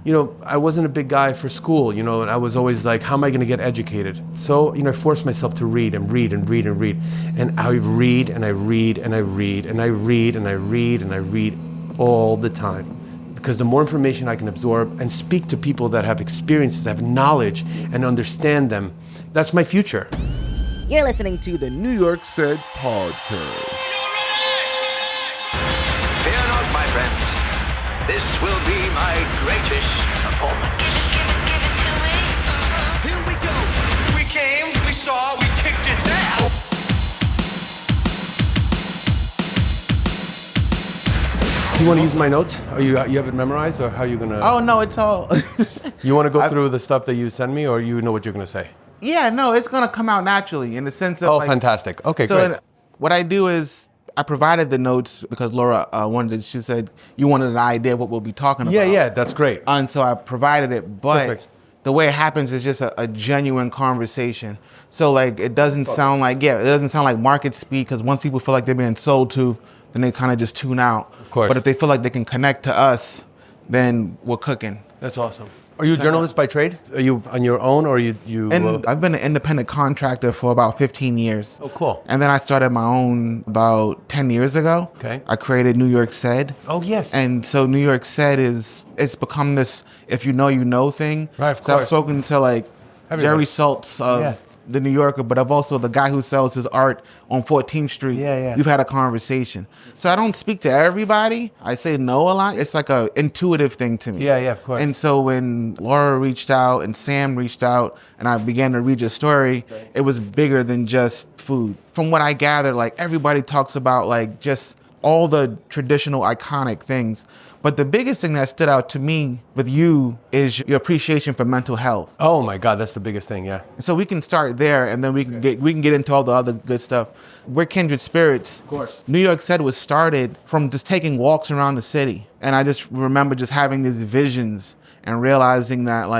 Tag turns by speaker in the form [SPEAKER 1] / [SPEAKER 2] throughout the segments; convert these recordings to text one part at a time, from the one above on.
[SPEAKER 1] I wasn't a big guy for school, and I was always like, how am I going to get educated? So, I forced myself to read and read and read and read. And I read and I read and I read and I read and I read and I read all the time. Because the more information I can absorb and speak to people that have experiences, that have knowledge and understand them, that's my future.
[SPEAKER 2] You're listening to the New York Said podcast.
[SPEAKER 3] Fear not, my friends. This will be my greatest performance.
[SPEAKER 4] Give it to me.
[SPEAKER 3] Here we go. We came, we saw, we kicked its ass.
[SPEAKER 1] Do you want to use my notes? You have it memorized, or how are you going to...
[SPEAKER 2] Oh, no, it's all...
[SPEAKER 1] You want to go through the stuff that you send me, or you know what you're going to say?
[SPEAKER 2] Yeah, no, it's going to come out naturally in the sense of...
[SPEAKER 1] Oh, fantastic. Okay,
[SPEAKER 2] so
[SPEAKER 1] great.
[SPEAKER 2] What I do is I provided the notes because Laura she said you wanted an idea of what we'll be talking about.
[SPEAKER 1] Yeah, that's great.
[SPEAKER 2] And so I provided it, but
[SPEAKER 1] Perfect.
[SPEAKER 2] The way it happens is just a genuine conversation. So it doesn't sound like market speak, because once people feel like they're being sold to, then they kind of just tune out.
[SPEAKER 1] Of course.
[SPEAKER 2] But if they feel like they can connect to us, then we're cooking.
[SPEAKER 1] That's awesome. Are you a journalist by trade? Are you on your own, or you?
[SPEAKER 2] And I've been an independent contractor for about 15 years.
[SPEAKER 1] Oh, cool.
[SPEAKER 2] And then I started my own about 10 years ago.
[SPEAKER 1] Okay.
[SPEAKER 2] I created New York Said.
[SPEAKER 1] Oh, yes.
[SPEAKER 2] And so New York Said it's become this if you know thing.
[SPEAKER 1] Right, of
[SPEAKER 2] so
[SPEAKER 1] course.
[SPEAKER 2] I've spoken to
[SPEAKER 1] Everybody.
[SPEAKER 2] Jerry Saltz of The New Yorker, but I've also the guy who sells his art on 14th Street.
[SPEAKER 1] Yeah.
[SPEAKER 2] We've had a conversation. So I don't speak to everybody. I say no a lot. It's like a intuitive thing to me.
[SPEAKER 1] Yeah, of course.
[SPEAKER 2] And so when Laura reached out and Sam reached out and I began to read your story, it was bigger than just food. From what I gathered, everybody talks about just all the traditional iconic things. But the biggest thing that stood out to me with you is your appreciation for mental health.
[SPEAKER 1] Oh my God, that's the biggest thing, yeah.
[SPEAKER 2] So we can start there, and then we can get into all the other good stuff. We're kindred spirits.
[SPEAKER 1] Of course.
[SPEAKER 2] New York Said was started from just taking walks around the city, and I just remember just having these visions and realizing that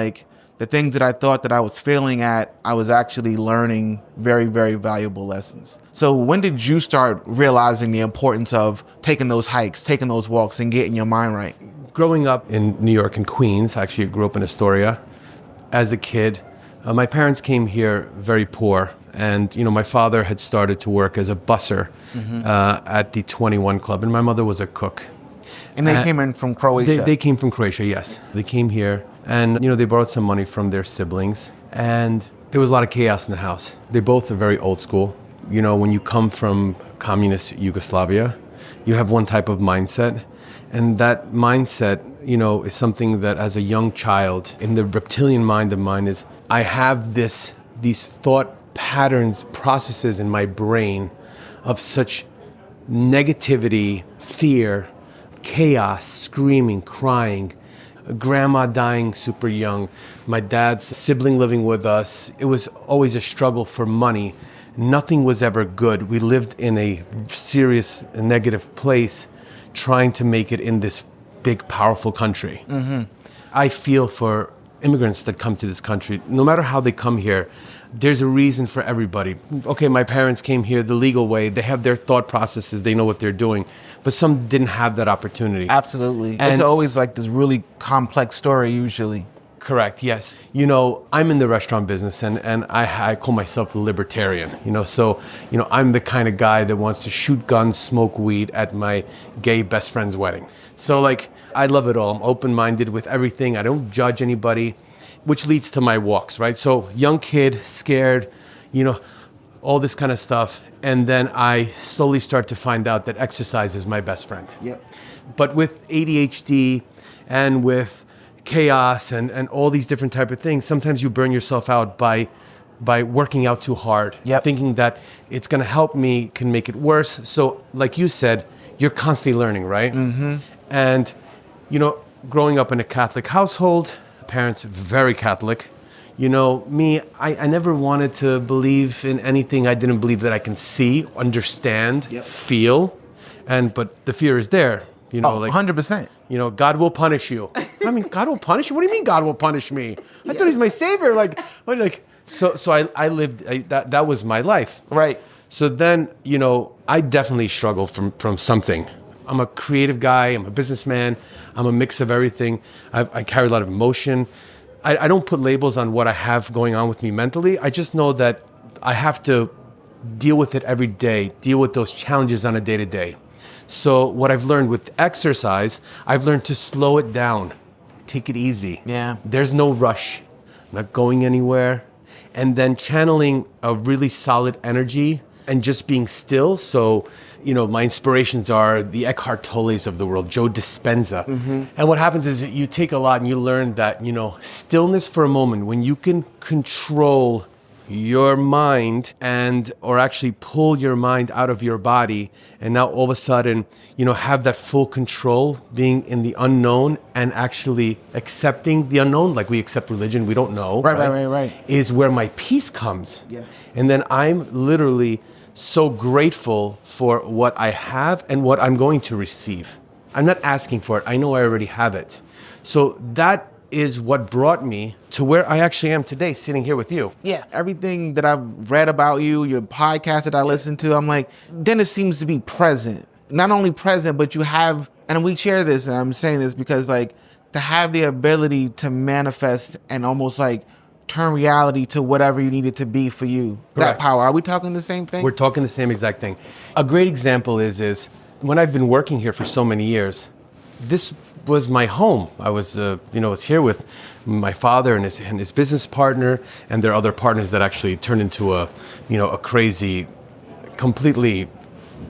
[SPEAKER 2] the things that I thought that I was failing at, I was actually learning very, very valuable lessons. So when did you start realizing the importance of taking those hikes, taking those walks, and getting your mind right?
[SPEAKER 1] Growing up in New York and Queens, actually I grew up in Astoria. As a kid, my parents came here very poor. And, my father had started to work as a busser at the 21 Club, and my mother was a cook.
[SPEAKER 2] And they came in from Croatia.
[SPEAKER 1] They came from Croatia, yes. They came here, and they borrowed some money from their siblings, and there was a lot of chaos in the house. They both are very old school. When you come from communist Yugoslavia, you have one type of mindset, and that mindset, is something that as a young child, in the reptilian mind of mine, is I have these thought patterns, processes in my brain of such negativity, fear, chaos, screaming, crying, grandma dying super young, my dad's sibling living with us. It was always a struggle for money. Nothing was ever good. We lived in a serious negative place trying to make it in this big, powerful country. Mm-hmm. I feel for immigrants that come to this country, no matter how they come here, there's a reason for everybody. Okay, my parents came here the legal way. They have their thought processes. They know what they're doing. But some didn't have that opportunity.
[SPEAKER 2] Absolutely.
[SPEAKER 1] And
[SPEAKER 2] it's always this really complex story usually.
[SPEAKER 1] Correct, yes. I'm in the restaurant business, and I call myself the libertarian. So I'm the kind of guy that wants to shoot guns, smoke weed at my gay best friend's wedding. So I love it all. I'm open-minded with everything. I don't judge anybody, which leads to my walks, right? So young kid, scared, all this kind of stuff. And then I slowly start to find out that exercise is my best friend.
[SPEAKER 2] Yep.
[SPEAKER 1] But with ADHD and with chaos and all these different type of things, sometimes you burn yourself out by working out too hard, thinking that it's going to help me, can make it worse. So like you said, you're constantly learning, right? Mm-hmm. And, growing up in a Catholic household, parents very Catholic, me, I never wanted to believe in anything I didn't believe that I can see, understand, feel, but the fear is there.
[SPEAKER 2] 100%.
[SPEAKER 1] God will punish you. I mean, God will punish you? What do you mean God will punish me? I thought he's my savior. So I lived, that was my life.
[SPEAKER 2] Right.
[SPEAKER 1] So then, I definitely struggled from something. I'm a creative guy. I'm a businessman. I'm a mix of everything. I carry a lot of emotion. I don't put labels on what I have going on with me mentally. I just know that I have to deal with it every day, deal with those challenges on a day-to-day. So what I've learned with exercise, I've learned to slow it down, take it easy.
[SPEAKER 2] Yeah.
[SPEAKER 1] There's no rush. I'm not going anywhere. And then channeling a really solid energy and just being still. So, my inspirations are the Eckhart Tolles of the world, Joe Dispenza. And what happens is you take a lot and you learn that, stillness for a moment, when you can control your mind or actually pull your mind out of your body, and now all of a sudden, have that full control, being in the unknown and actually accepting the unknown, like we accept religion, we don't know.
[SPEAKER 2] Right.
[SPEAKER 1] Is where my peace comes.
[SPEAKER 2] Yeah.
[SPEAKER 1] And then I'm literally so grateful for what I have and what I'm going to receive. I'm not asking for it. I know I already have it. So that is what brought me to where I actually am today, sitting here with you.
[SPEAKER 2] Yeah, everything that I've read about you, your podcast that I listen to, I'm like, Dennis seems to be present. Not only present, but you have, and we share this, and I'm saying this because to have the ability to manifest and almost turn reality to whatever you need it to be for you.
[SPEAKER 1] Correct.
[SPEAKER 2] That power. Are we talking the same thing?
[SPEAKER 1] We're talking the same exact thing. A great example is when I've been working here for so many years, this was my home. I was, was here with my father and his business partner, and their other partners that actually turned into a crazy, completely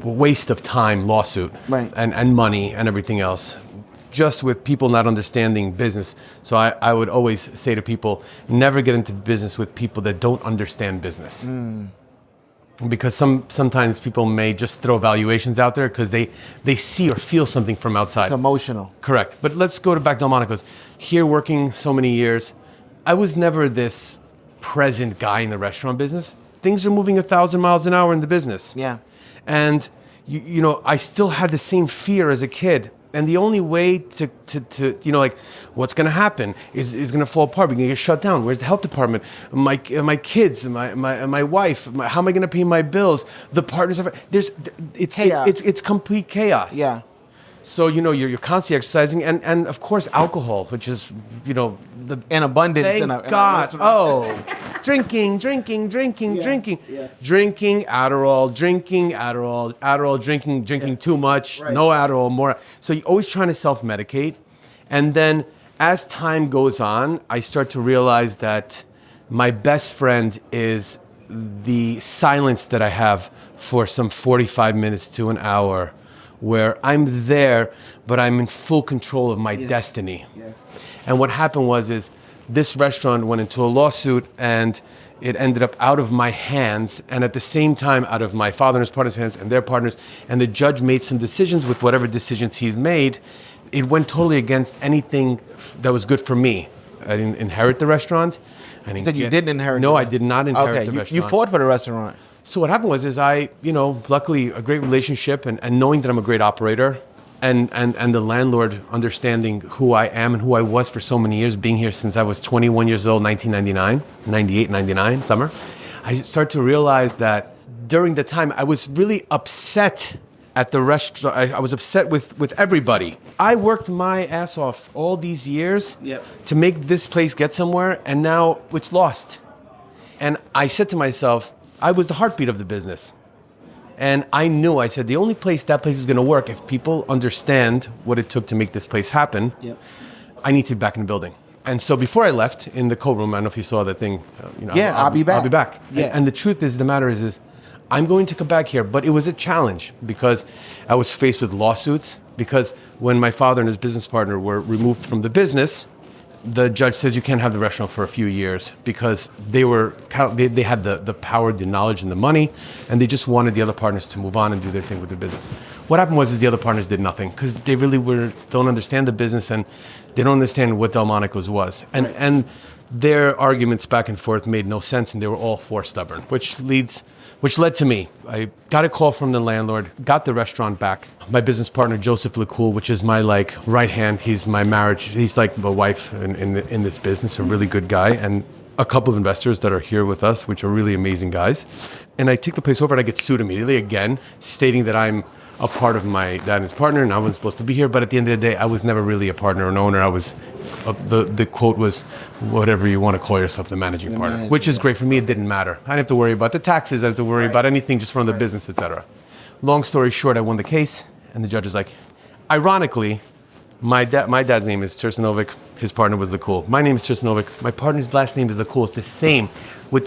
[SPEAKER 1] waste of time lawsuit,
[SPEAKER 2] right,
[SPEAKER 1] and money and everything else, just with people not understanding business. So I would always say to people, never get into business with people that don't understand business. Because sometimes people may just throw valuations out there because they see or feel something from outside.
[SPEAKER 2] It's emotional.
[SPEAKER 1] Correct. But let's go back to Delmonico's. Here working so many years, I was never this present guy in the restaurant business. Things are moving 1,000 miles an hour in the business.
[SPEAKER 2] Yeah.
[SPEAKER 1] And, I still had the same fear as a kid. And the only way to what's going to happen is going to fall apart. We're going to get shut down. Where's the health department? My kids, my wife. How am I going to pay my bills? The partners. It's complete chaos.
[SPEAKER 2] Yeah.
[SPEAKER 1] So you're constantly exercising, and of course alcohol, which is
[SPEAKER 2] in abundance.
[SPEAKER 1] Thank
[SPEAKER 2] in a
[SPEAKER 1] God.
[SPEAKER 2] restaurant.
[SPEAKER 1] Drinking, drinking, Adderall, drinking too much,
[SPEAKER 2] Right.
[SPEAKER 1] no Adderall, more. So you're always trying to self-medicate. And then as time goes on, I start to realize that my best friend is the silence that I have for some 45 minutes to an hour, where I'm there, but I'm in full control of my destiny.
[SPEAKER 2] Yes.
[SPEAKER 1] And what happened is this restaurant went into a lawsuit, and it ended up out of my hands, and at the same time out of my father and his partners' hands and their partners. And the judge made some decisions. With whatever decisions he's made, it went totally against anything that was good for me. I didn't inherit the restaurant.
[SPEAKER 2] You said you didn't inherit
[SPEAKER 1] No,
[SPEAKER 2] the
[SPEAKER 1] I did not inherit
[SPEAKER 2] Okay,
[SPEAKER 1] the
[SPEAKER 2] you
[SPEAKER 1] restaurant.
[SPEAKER 2] fought for the restaurant.
[SPEAKER 1] So what happened is I, luckily a great relationship and knowing that I'm a great operator and the landlord understanding who I am and who I was for so many years, being here since I was 21 years old, 98, 99, summer. I started to realize that during the time I was really upset at the restaurant. I was upset with everybody. I worked my ass off all these years to make this place get somewhere, and now it's lost. And I said to myself, I was the heartbeat of the business. And I said, the only place that place is going to work if people understand what it took to make this place happen, I need to be back in the building. And so before I left in the coat room, I don't know if you saw that thing.
[SPEAKER 2] I'll be back.
[SPEAKER 1] I'll be back.
[SPEAKER 2] Yeah.
[SPEAKER 1] And the truth is, the matter is I'm going to come back here. But it was a challenge because I was faced with lawsuits. Because when my father and his business partner were removed from the business, the judge says you can't have the restaurant for a few years because they had the power, the knowledge, and the money, and they just wanted the other partners to move on and do their thing with the business. What happened was the other partners did nothing because they really don't understand the business and they don't understand what Delmonico's was. And their arguments back and forth made no sense, and they were all four stubborn, which led to me. I got a call from the landlord, got the restaurant back. My business partner, Joseph LeCool, which is my right hand. He's my marriage. He's like my wife in this business, a really good guy. And a couple of investors that are here with us, which are really amazing guys. And I take the place over and I get sued immediately again, stating that I'm a part of my dad and his partner, and I wasn't supposed to be here. But at the end of the day, I was never really a partner or an owner. I was, the quote was, whatever you want to call yourself, the managing partner, which is great for me. It didn't matter. I didn't have to worry about the taxes. I didn't have to worry about anything, just run the business, etc. Long story short, I won the case, and the judge is like, ironically, my dad's name is Turcinovic. His partner was Lakul. My name is Turcinovic. My partner's last name is Lakul. It's the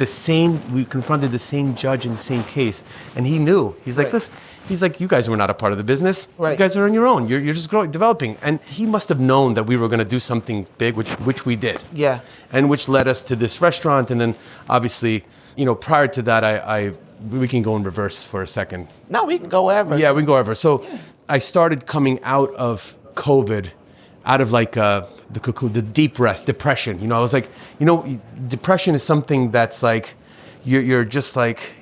[SPEAKER 1] same. We confronted the same judge in the same case. And he knew. He's like, listen, he's like, you guys were not a part of the business. Right. You guys are on your own. You're just growing, developing. And he must have known that we were going to do something big, which we did. Yeah. And which led us to this restaurant. And then obviously, prior to that, we can go in reverse for a second.
[SPEAKER 2] No, we can go wherever.
[SPEAKER 1] Yeah, we can go wherever. So I started coming out of COVID, out of like the cocoon, the deep rest, depression. I was like, depression is something that's like, you're just like,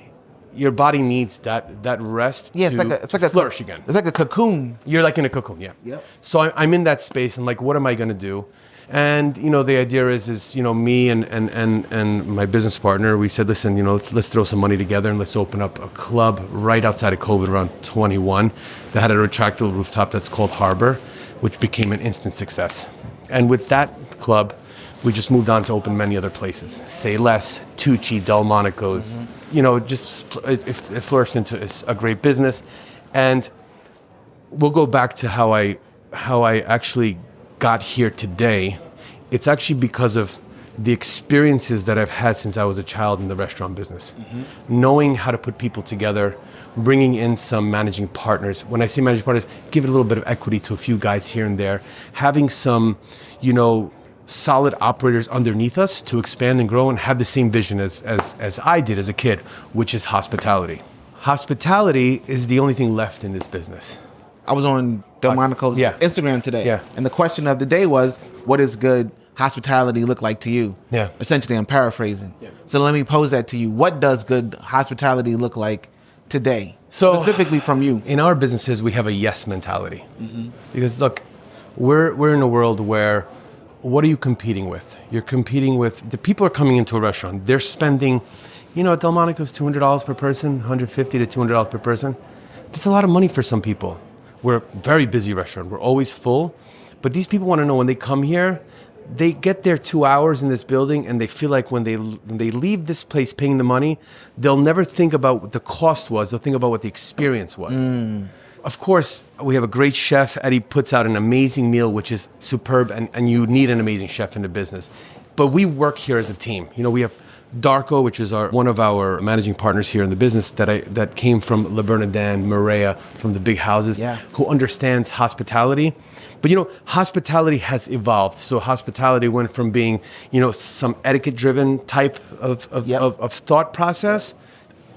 [SPEAKER 1] your body needs that rest to flourish again.
[SPEAKER 2] It's like a cocoon.
[SPEAKER 1] You're like in a cocoon, yeah. Yep. So I'm in that space. I'm like, what am I going to do? And, the idea is me and my business partner, we said, listen, let's throw some money together and let's open up a club right outside of COVID around 21 that had a retractable rooftop that's called Harbor, which became an instant success. And with that club, we just moved on to open many other places. Say Less, Tucci, Delmonico's, it flourished into a great business. And we'll go back to how I actually got here today. It's actually because of the experiences that I've had since I was a child in the restaurant business. Knowing how to put people together, bringing in some managing partners. When I say managing partners, give it a little bit of equity to a few guys here and there. Having some, solid operators underneath us to expand and grow and have the same vision as I did as a kid, which is hospitality. Hospitality is the only thing left in this business.
[SPEAKER 2] I was on Delmonico's Instagram today, and the question of the day was, what does good hospitality look like to you? Yeah. Essentially, I'm paraphrasing. Yeah. So let me pose that to you. What does good hospitality look like today? So specifically from you.
[SPEAKER 1] In our businesses, we have a yes mentality. Because look, we're in a world where, what are you competing with? You're competing with, the people are coming into a restaurant. They're spending, at Delmonico's $200 per person, $150 to $200 per person. That's a lot of money for some people. We're a very busy restaurant. We're always full. But these people want to know when they come here, they get their 2 hours in this building and they feel like when they leave this place paying the money, they'll never think about what the cost was. They'll think about what the experience was. Of course, we have a great chef. Eddie puts out an amazing meal, which is superb, and you need an amazing chef in the business. But we work here as a team. We have Darko, which is one of our managing partners here in the business that came from Le Bernardin, Maria, from the big houses, who understands hospitality. But hospitality has evolved. So hospitality went from being, some etiquette-driven type of thought process.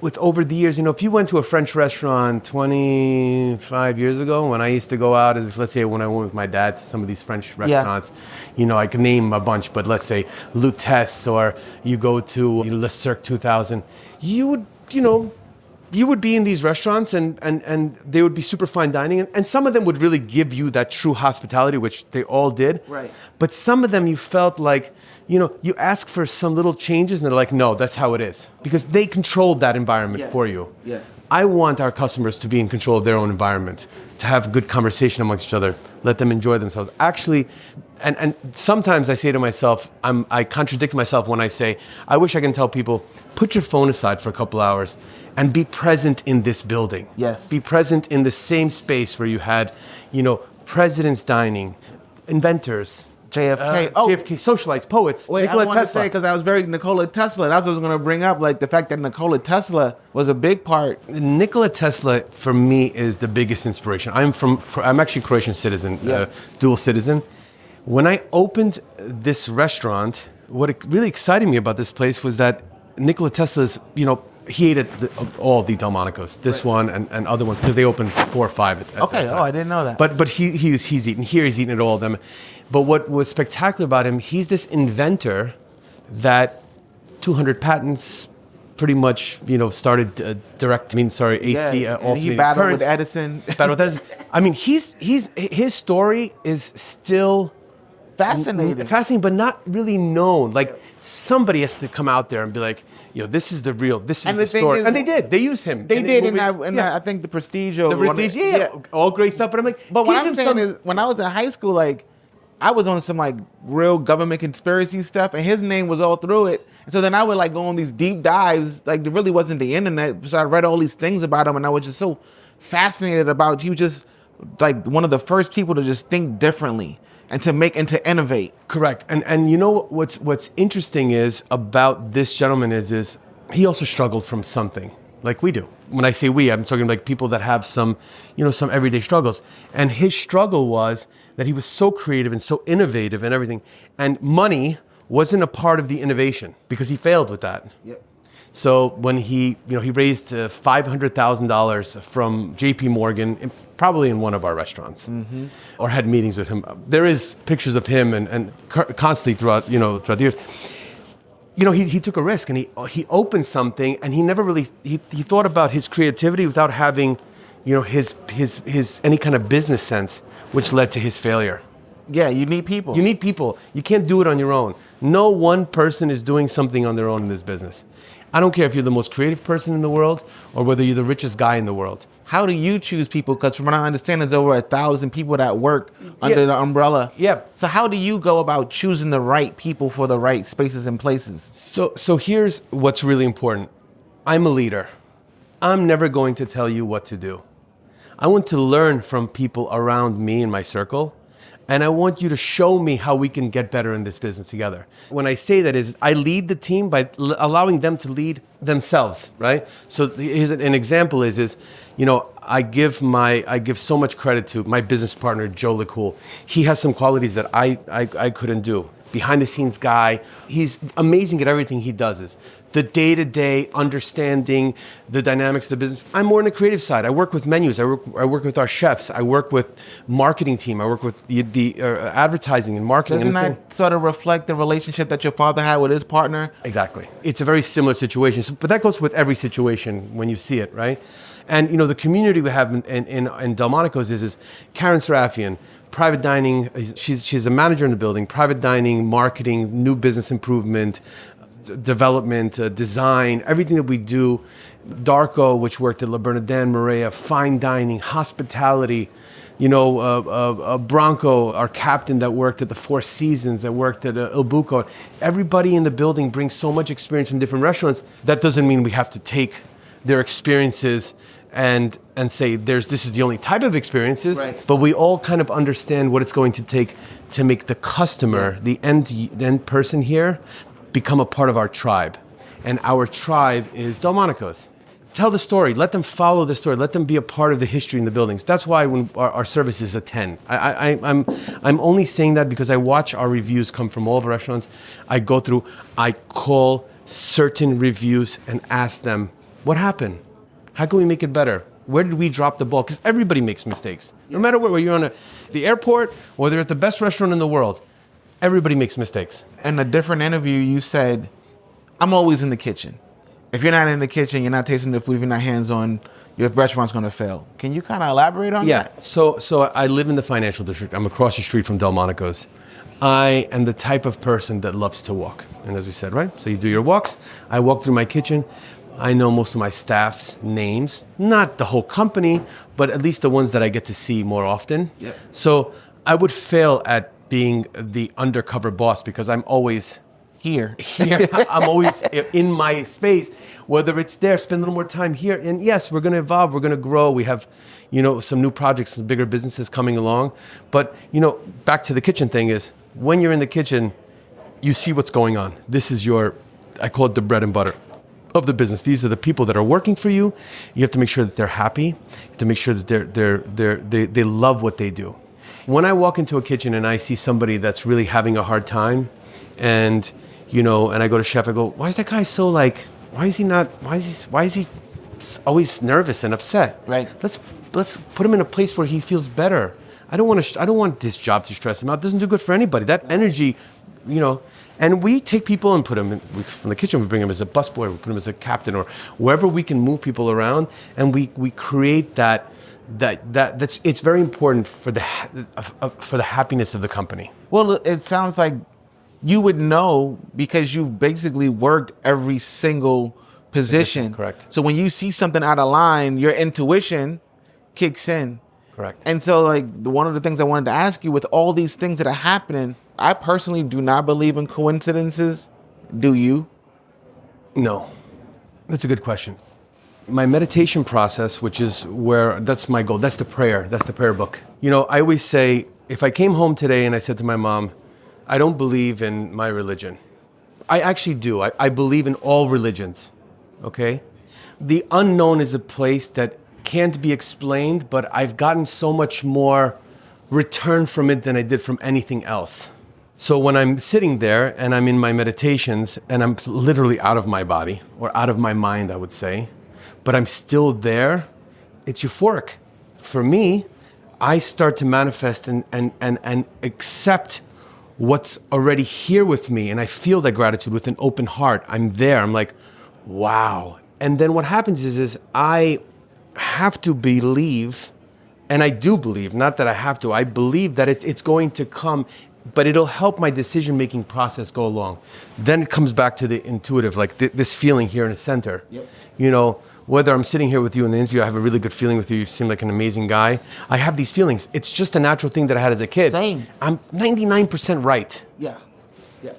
[SPEAKER 1] With over the years, if you went to a French restaurant 25 years ago, when I used to go out, let's say when I went with my dad to some of these French restaurants, I could name a bunch, but let's say Lutèce, or you go to Le Cirque 2000, you would be in these restaurants and they would be super fine dining. And some of them would really give you that true hospitality, which they all did. Right. But some of them you felt like, you ask for some little changes and they're like, no, that's how it is. Because they controlled that environment for you. Yes. I want our customers to be in control of their own environment, to have good conversation amongst each other, let them enjoy themselves. Actually, and sometimes I say to myself, I contradict myself when I say, I wish I can tell people, put your phone aside for a couple hours and be present in this building. Yes. Be present in the same space where you had, presidents dining, inventors,
[SPEAKER 2] JFK,
[SPEAKER 1] JFK, socialites, poets.
[SPEAKER 2] Wait, Nikola Tesla. To say, because I was very Nikola Tesla. That's what I was going to bring up, like the fact that Nikola Tesla was a big part.
[SPEAKER 1] Nikola Tesla, for me, is the biggest inspiration. I'm actually a Croatian citizen, dual citizen. When I opened this restaurant, what really excited me about this place was that Nikola Tesla's, he ate all the Delmonicos, this one and other ones, because they opened 4 or 5 at that time.
[SPEAKER 2] I didn't know that.
[SPEAKER 1] But he's eaten here, he's eaten at all of them. But what was spectacular about him, he's this inventor that 200 patents pretty much, started AC.
[SPEAKER 2] And he battled with Edison.
[SPEAKER 1] I mean, his story is still
[SPEAKER 2] Fascinating.
[SPEAKER 1] but not really known. Like somebody has to come out there and be like, this is the story. And they did. They used him.
[SPEAKER 2] They did, and
[SPEAKER 1] I
[SPEAKER 2] I think the Prestige.
[SPEAKER 1] all great stuff. But I'm like,
[SPEAKER 2] but what I'm saying is, when I was in high school, like, I was on some like real government conspiracy stuff, and his name was all through it. And so then I would like go on these deep dives. Like, there really wasn't the internet, so I read all these things about him, and I was just so fascinated about. He was just like one of the first people to just think differently and to innovate.
[SPEAKER 1] Correct. And you know what's interesting is about this gentleman is he also struggled from something like we do. When I say we, I'm talking like people that have some everyday struggles. And his struggle was that he was so creative and so innovative and everything. And money wasn't a part of the innovation because he failed with that.
[SPEAKER 2] Yep.
[SPEAKER 1] So when he raised $500,000 from J.P. Morgan, probably in one of our restaurants, or had meetings with him. There is pictures of him and constantly throughout the years. He took a risk and he opened something, and he never really he thought about his creativity without having, his any kind of business sense, which led to his failure.
[SPEAKER 2] Yeah, you need people.
[SPEAKER 1] You need people. You can't do it on your own. No one person is doing something on their own in this business. I don't care if you're the most creative person in the world or whether you're the richest guy in the world.
[SPEAKER 2] How do you choose people? Because from what I understand, there's over 1,000 people that work under the umbrella.
[SPEAKER 1] Yeah.
[SPEAKER 2] So how do you go about choosing the right people for the right spaces and places?
[SPEAKER 1] So here's what's really important. I'm a leader. I'm never going to tell you what to do. I want to learn from people around me in my circle. And I want you to show me how we can get better in this business together. When I say that is, I lead the team by allowing them to lead themselves, right? So here's an example is I give so much credit to my business partner, Joe LeCool. He has some qualities that I couldn't do. Behind the scenes guy. He's amazing at everything he does. Is the day-to-day understanding the dynamics of the business. I'm more on the creative side. I work with menus. I work with our chefs. I work with marketing team. I work with the advertising and marketing.
[SPEAKER 2] Doesn't that sort of reflect the relationship that your father had with his partner?
[SPEAKER 1] Exactly. It's a very similar situation. But that goes with every situation when you see it, right? And the community we have in Delmonico's is Karen Serafian. Private dining, she's a manager in the building, private dining, marketing, new business improvement, development, design, everything that we do. Darko, which worked at La Bernardin, Maria, fine dining, hospitality, Bronco, our captain that worked at the Four Seasons, that worked at Il Buco. Everybody in the building brings so much experience from different restaurants. That doesn't mean we have to take their experiences and say this is the only type of experiences,
[SPEAKER 2] right.
[SPEAKER 1] But we all kind of understand what it's going to take to make the customer, the end person here, become a part of our tribe. And our tribe is Delmonico's. Tell the story. Let them follow the story. Let them be a part of the history in the buildings. That's why when our service is a 10. I'm only saying that because I watch our reviews come from all of our restaurants. I go through, I call certain reviews and ask them, what happened? How can we make it better? Where did we drop the ball? Because everybody makes mistakes. No matter where you're on the airport or they're at the best restaurant in the world, everybody makes mistakes.
[SPEAKER 2] In a different interview, you said, I'm always in the kitchen. If you're not in the kitchen, you're not tasting the food, if you're not hands-on, your restaurant's going to fail. Can you kind of elaborate on that?
[SPEAKER 1] Yeah. So I live in the financial district. I'm across the street from Delmonico's. I am the type of person that loves to walk. And as we said, right? So you do your walks. I walk through my kitchen. I know most of my staff's names, not the whole company, but at least the ones that I get to see more often.
[SPEAKER 2] Yeah.
[SPEAKER 1] So I would fail at being the undercover boss because I'm always
[SPEAKER 2] here.
[SPEAKER 1] I'm always in my space, whether it's there, spend a little more time here. And yes, we're going to evolve. We're going to grow. We have, some new projects, some bigger businesses coming along. But, back to the kitchen thing is when you're in the kitchen, you see what's going on. This is I call it the bread and butter of the business. These are the people that are working for you. You have to make sure that they're happy. You have to make sure that they love what they do. When I walk into a kitchen and I see somebody that's really having a hard time, and I go to chef, I go, why is that guy so why is he always nervous and upset?
[SPEAKER 2] Right.
[SPEAKER 1] Let's put him in a place where he feels better. I don't want this job to stress him out. It doesn't do good for anybody. That energy, and we take people and put them from the kitchen. We bring them as a busboy. We put them as a captain or wherever we can move people around, and we create that That's it's very important for the happiness of the company.
[SPEAKER 2] Well, it sounds like you would know because you've basically worked every single position.
[SPEAKER 1] Correct.
[SPEAKER 2] So when you see something out of line, your intuition kicks in.
[SPEAKER 1] Correct.
[SPEAKER 2] And so, like, one of the things I wanted to ask you, with all these things that are happening, I personally do not believe in coincidences. Do you?
[SPEAKER 1] No, that's a good question. My meditation process, which is that's my goal. That's the prayer book. You know, I always say, if I came home today and I said to my mom, I don't believe in my religion. I actually do. I believe in all religions, okay? The unknown is a place that can't be explained, but I've gotten so much more return from it than I did from anything else. So when I'm sitting there and I'm in my meditations and I'm literally out of my body or out of my mind, I would say, but I'm still there, it's euphoric. For me, I start to manifest and accept what's already here with me, and I feel that gratitude with an open heart. I'm there. I'm like, wow. And then what happens is I have to believe, and I do believe, not that I have to, I believe that it's going to come, but it'll help my decision-making process go along. Then it comes back to the intuitive, like this feeling here in the center. Yep. You know, whether I'm sitting here with you in the interview, I have a really good feeling with you. You seem like an amazing guy. I have these feelings. It's just a natural thing that I had as a kid.
[SPEAKER 2] Same.
[SPEAKER 1] I'm 99% right.
[SPEAKER 2] Yeah.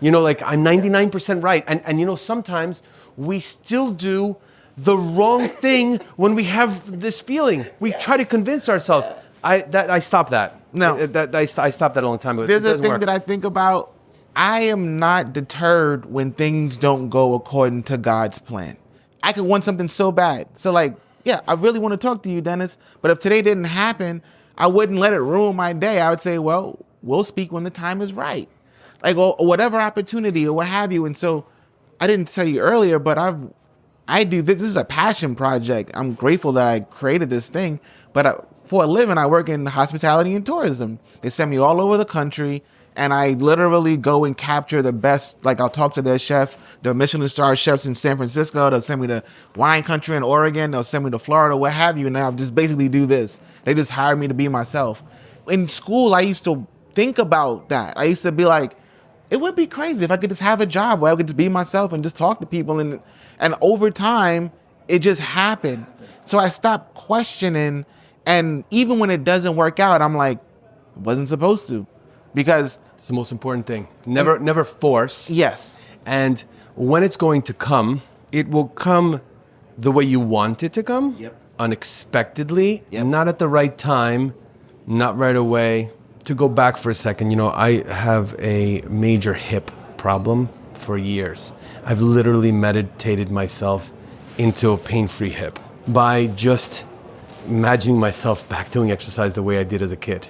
[SPEAKER 1] You know, like I'm 99% right. And you know, sometimes we still do the wrong thing when we have this feeling. We try to convince ourselves. I stopped that.
[SPEAKER 2] No.
[SPEAKER 1] I stopped that a long time ago.
[SPEAKER 2] There's a thing that I think about. I am not deterred when things don't go according to God's plan. I could want something so bad. So, like, yeah, I really want to talk to you, Dennis. But if today didn't happen, I wouldn't let it ruin my day. I would say, well, we'll speak when the time is right. Like, or whatever opportunity or what have you. And so I didn't tell you earlier, but I do this. This is a passion project. I'm grateful that I created this thing. But for a living, I work in hospitality and tourism. They send me all over the country. And I literally go and capture the best. Like, I'll talk to their chef, the Michelin star chefs in San Francisco. They'll send me to wine country in Oregon. They'll send me to Florida, what have you. And I'll just basically do this. They just hire me to be myself. In school, I used to think about that. I used to be like, it would be crazy if I could just have a job where I could just be myself and just talk to people. And over time, it just happened. So I stopped questioning. And even when it doesn't work out, I'm like, it wasn't supposed to. Because
[SPEAKER 1] it's the most important thing. Never force.
[SPEAKER 2] Yes.
[SPEAKER 1] And when it's going to come, it will come the way you want it to come.
[SPEAKER 2] Yep.
[SPEAKER 1] Unexpectedly.
[SPEAKER 2] Yep.
[SPEAKER 1] Not at the right time. Not right away. To go back for a second, you know, I have a major hip problem for years. I've literally meditated myself into a pain-free hip by just imagining myself back doing exercise the way I did as a kid.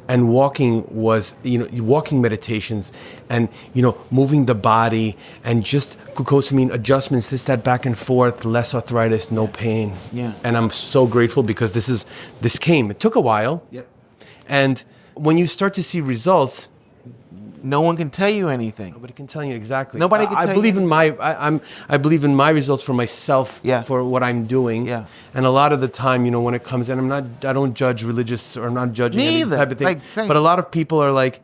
[SPEAKER 1] And walking was, you know, walking meditations and, you know, moving the body and just glucosamine adjustments, that back and forth, less arthritis, no pain.
[SPEAKER 2] Yeah.
[SPEAKER 1] And I'm so grateful because this came. It took a while.
[SPEAKER 2] Yep.
[SPEAKER 1] And when you start to see results,
[SPEAKER 2] no one can tell you anything.
[SPEAKER 1] Nobody can tell you exactly.
[SPEAKER 2] Nobody can tell you.
[SPEAKER 1] I believe in my results for myself, for what I'm doing.
[SPEAKER 2] Yeah.
[SPEAKER 1] And a lot of the time, you know, when it comes in, I don't judge religious, or I'm not judging any type of thing.
[SPEAKER 2] Like, same.
[SPEAKER 1] But a lot of people are like,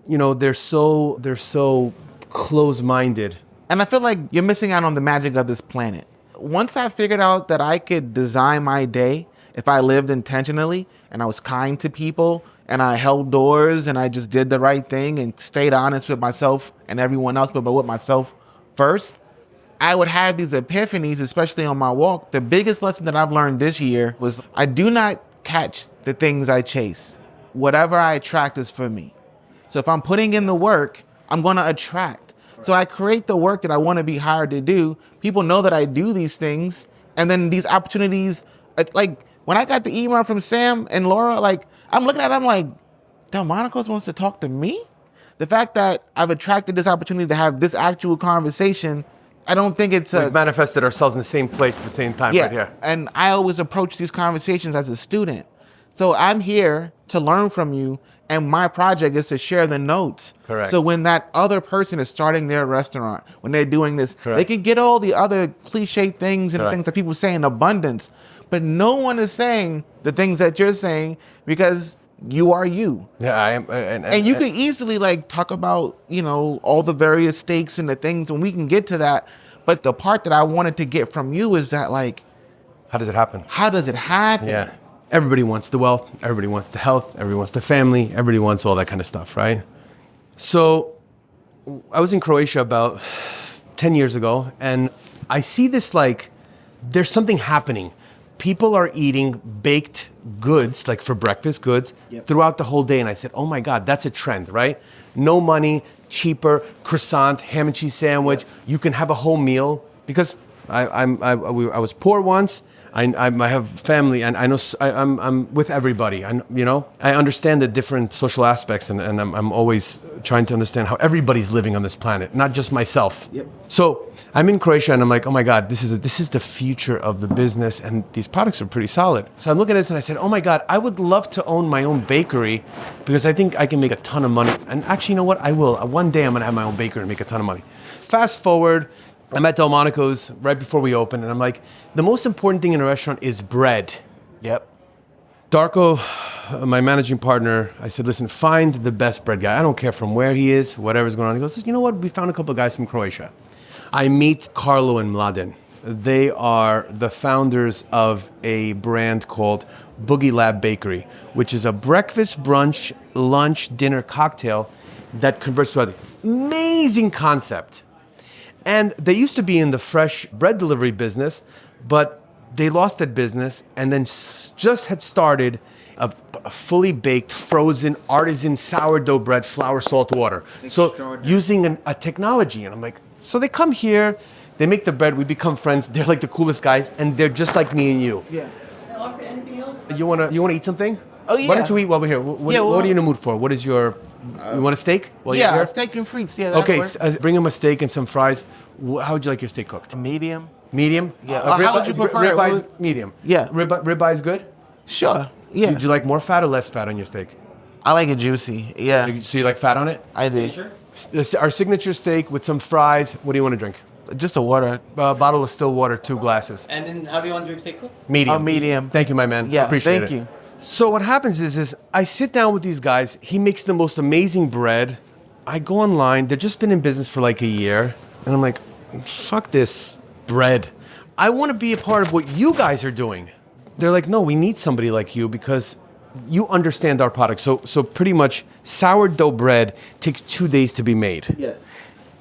[SPEAKER 1] you know, they're so close-minded.
[SPEAKER 2] And I feel like you're missing out on the magic of this planet. Once I figured out that I could design my day if I lived intentionally and I was kind to people and I held doors and I just did the right thing and stayed honest with myself and everyone else, but with myself first, I would have these epiphanies, especially on my walk. The biggest lesson that I've learned this year was I do not catch the things I chase. Whatever I attract is for me. So if I'm putting in the work, I'm going to attract. So I create the work that I want to be hired to do. People know that I do these things. And then these opportunities, like when I got the email from Sam and Laura, like I'm looking at it, I'm like, Delmonico wants to talk to me? The fact that I've attracted this opportunity to have this actual conversation, I don't think it's
[SPEAKER 1] We've manifested ourselves in the same place at the same time, right here.
[SPEAKER 2] And I always approach these conversations as a student. So I'm here to learn from you, and my project is to share the notes.
[SPEAKER 1] Correct.
[SPEAKER 2] So when that other person is starting their restaurant, when they're doing this,
[SPEAKER 1] Correct.
[SPEAKER 2] they can get all the other cliche things and
[SPEAKER 1] Correct.
[SPEAKER 2] things that people say in abundance. but no one is saying the things that you're saying because you are you.
[SPEAKER 1] Yeah, I am.
[SPEAKER 2] And you could easily like talk about, all the various stakes and the things, and we can get to that. But the part that I wanted to get from you is that, like,
[SPEAKER 1] how does it happen?
[SPEAKER 2] how does it happen?
[SPEAKER 1] Yeah. Everybody wants the wealth. Everybody wants the health. Everybody wants the family. Everybody wants all that kind of stuff, right? So I was in Croatia about 10 years ago, and I see this, like, there's something happening. People are eating baked goods, like for breakfast goods, throughout the whole day. And I said, oh my God, that's a trend, right? No money, cheaper, croissant, ham and cheese sandwich. You can have a whole meal. Because I was poor once. I have family, and I know I'm with everybody. I understand the different social aspects, and I'm always trying to understand how everybody's living on this planet, not just myself.
[SPEAKER 2] Yep.
[SPEAKER 1] So I'm in Croatia, and I'm like, oh my God, this is the future of the business, and these products are pretty solid. So I'm looking at this, and I said, oh my God, I would love to own my own bakery because I think I can make a ton of money. And actually, you know what? I will. One day I'm gonna have my own bakery and make a ton of money. Fast forward. I'm at Delmonico's right before we open, and I'm like, the most important thing in a restaurant is bread.
[SPEAKER 2] Yep.
[SPEAKER 1] Darko, my managing partner, I said, listen, find the best bread guy. I don't care from where he is, whatever's going on. He goes, you know what? We found a couple of guys from Croatia. I meet Carlo and Mladen. They are the founders of a brand called Boogie Lab Bakery, which is a breakfast, brunch, lunch, dinner cocktail that converts to an amazing concept. And they used to be in the fresh bread delivery business, but they lost that business and then just had started a fully baked, frozen, artisan sourdough bread, flour, salt, water. So using a technology. And I'm like, so they come here, they make the bread, we become friends. They're like the coolest guys, and they're just like me and you.
[SPEAKER 2] Yeah.
[SPEAKER 4] Can I offer anything else?
[SPEAKER 1] You wanna eat something?
[SPEAKER 2] Oh, yeah.
[SPEAKER 1] Why don't you eat while we're here? What are you in the mood for? What is your... you want a steak? While you're here?
[SPEAKER 2] Steak and frites. Yeah. That'll
[SPEAKER 1] Okay,
[SPEAKER 2] work.
[SPEAKER 1] bring him a steak and some fries. How would you like your steak cooked?
[SPEAKER 2] Medium.
[SPEAKER 1] Medium?
[SPEAKER 2] Yeah. How would you prefer it?
[SPEAKER 1] Ribeye, medium.
[SPEAKER 2] Yeah.
[SPEAKER 1] Ribeye is good?
[SPEAKER 2] Sure. Yeah.
[SPEAKER 1] Do you like more fat or less fat on your steak?
[SPEAKER 2] I like it juicy. Yeah.
[SPEAKER 1] So you like fat on it?
[SPEAKER 2] I do.
[SPEAKER 4] Sure.
[SPEAKER 1] Our signature steak with some fries. What do you want to drink?
[SPEAKER 2] Just a water.
[SPEAKER 1] A bottle of still water, 2 glasses.
[SPEAKER 4] And then how do you want your steak cooked?
[SPEAKER 1] Medium.
[SPEAKER 2] Medium.
[SPEAKER 1] Thank you, my man.
[SPEAKER 2] Yeah.
[SPEAKER 1] Appreciate
[SPEAKER 2] Thank
[SPEAKER 1] it.
[SPEAKER 2] you.
[SPEAKER 1] So what happens is I sit down with these guys. He makes the most amazing bread. I go online. They've just been in business for like a year. And I'm like, fuck this bread. I want to be a part of what you guys are doing. They're like, no, we need somebody like you because you understand our product. So pretty much sourdough bread takes 2 days to be made.
[SPEAKER 2] Yes.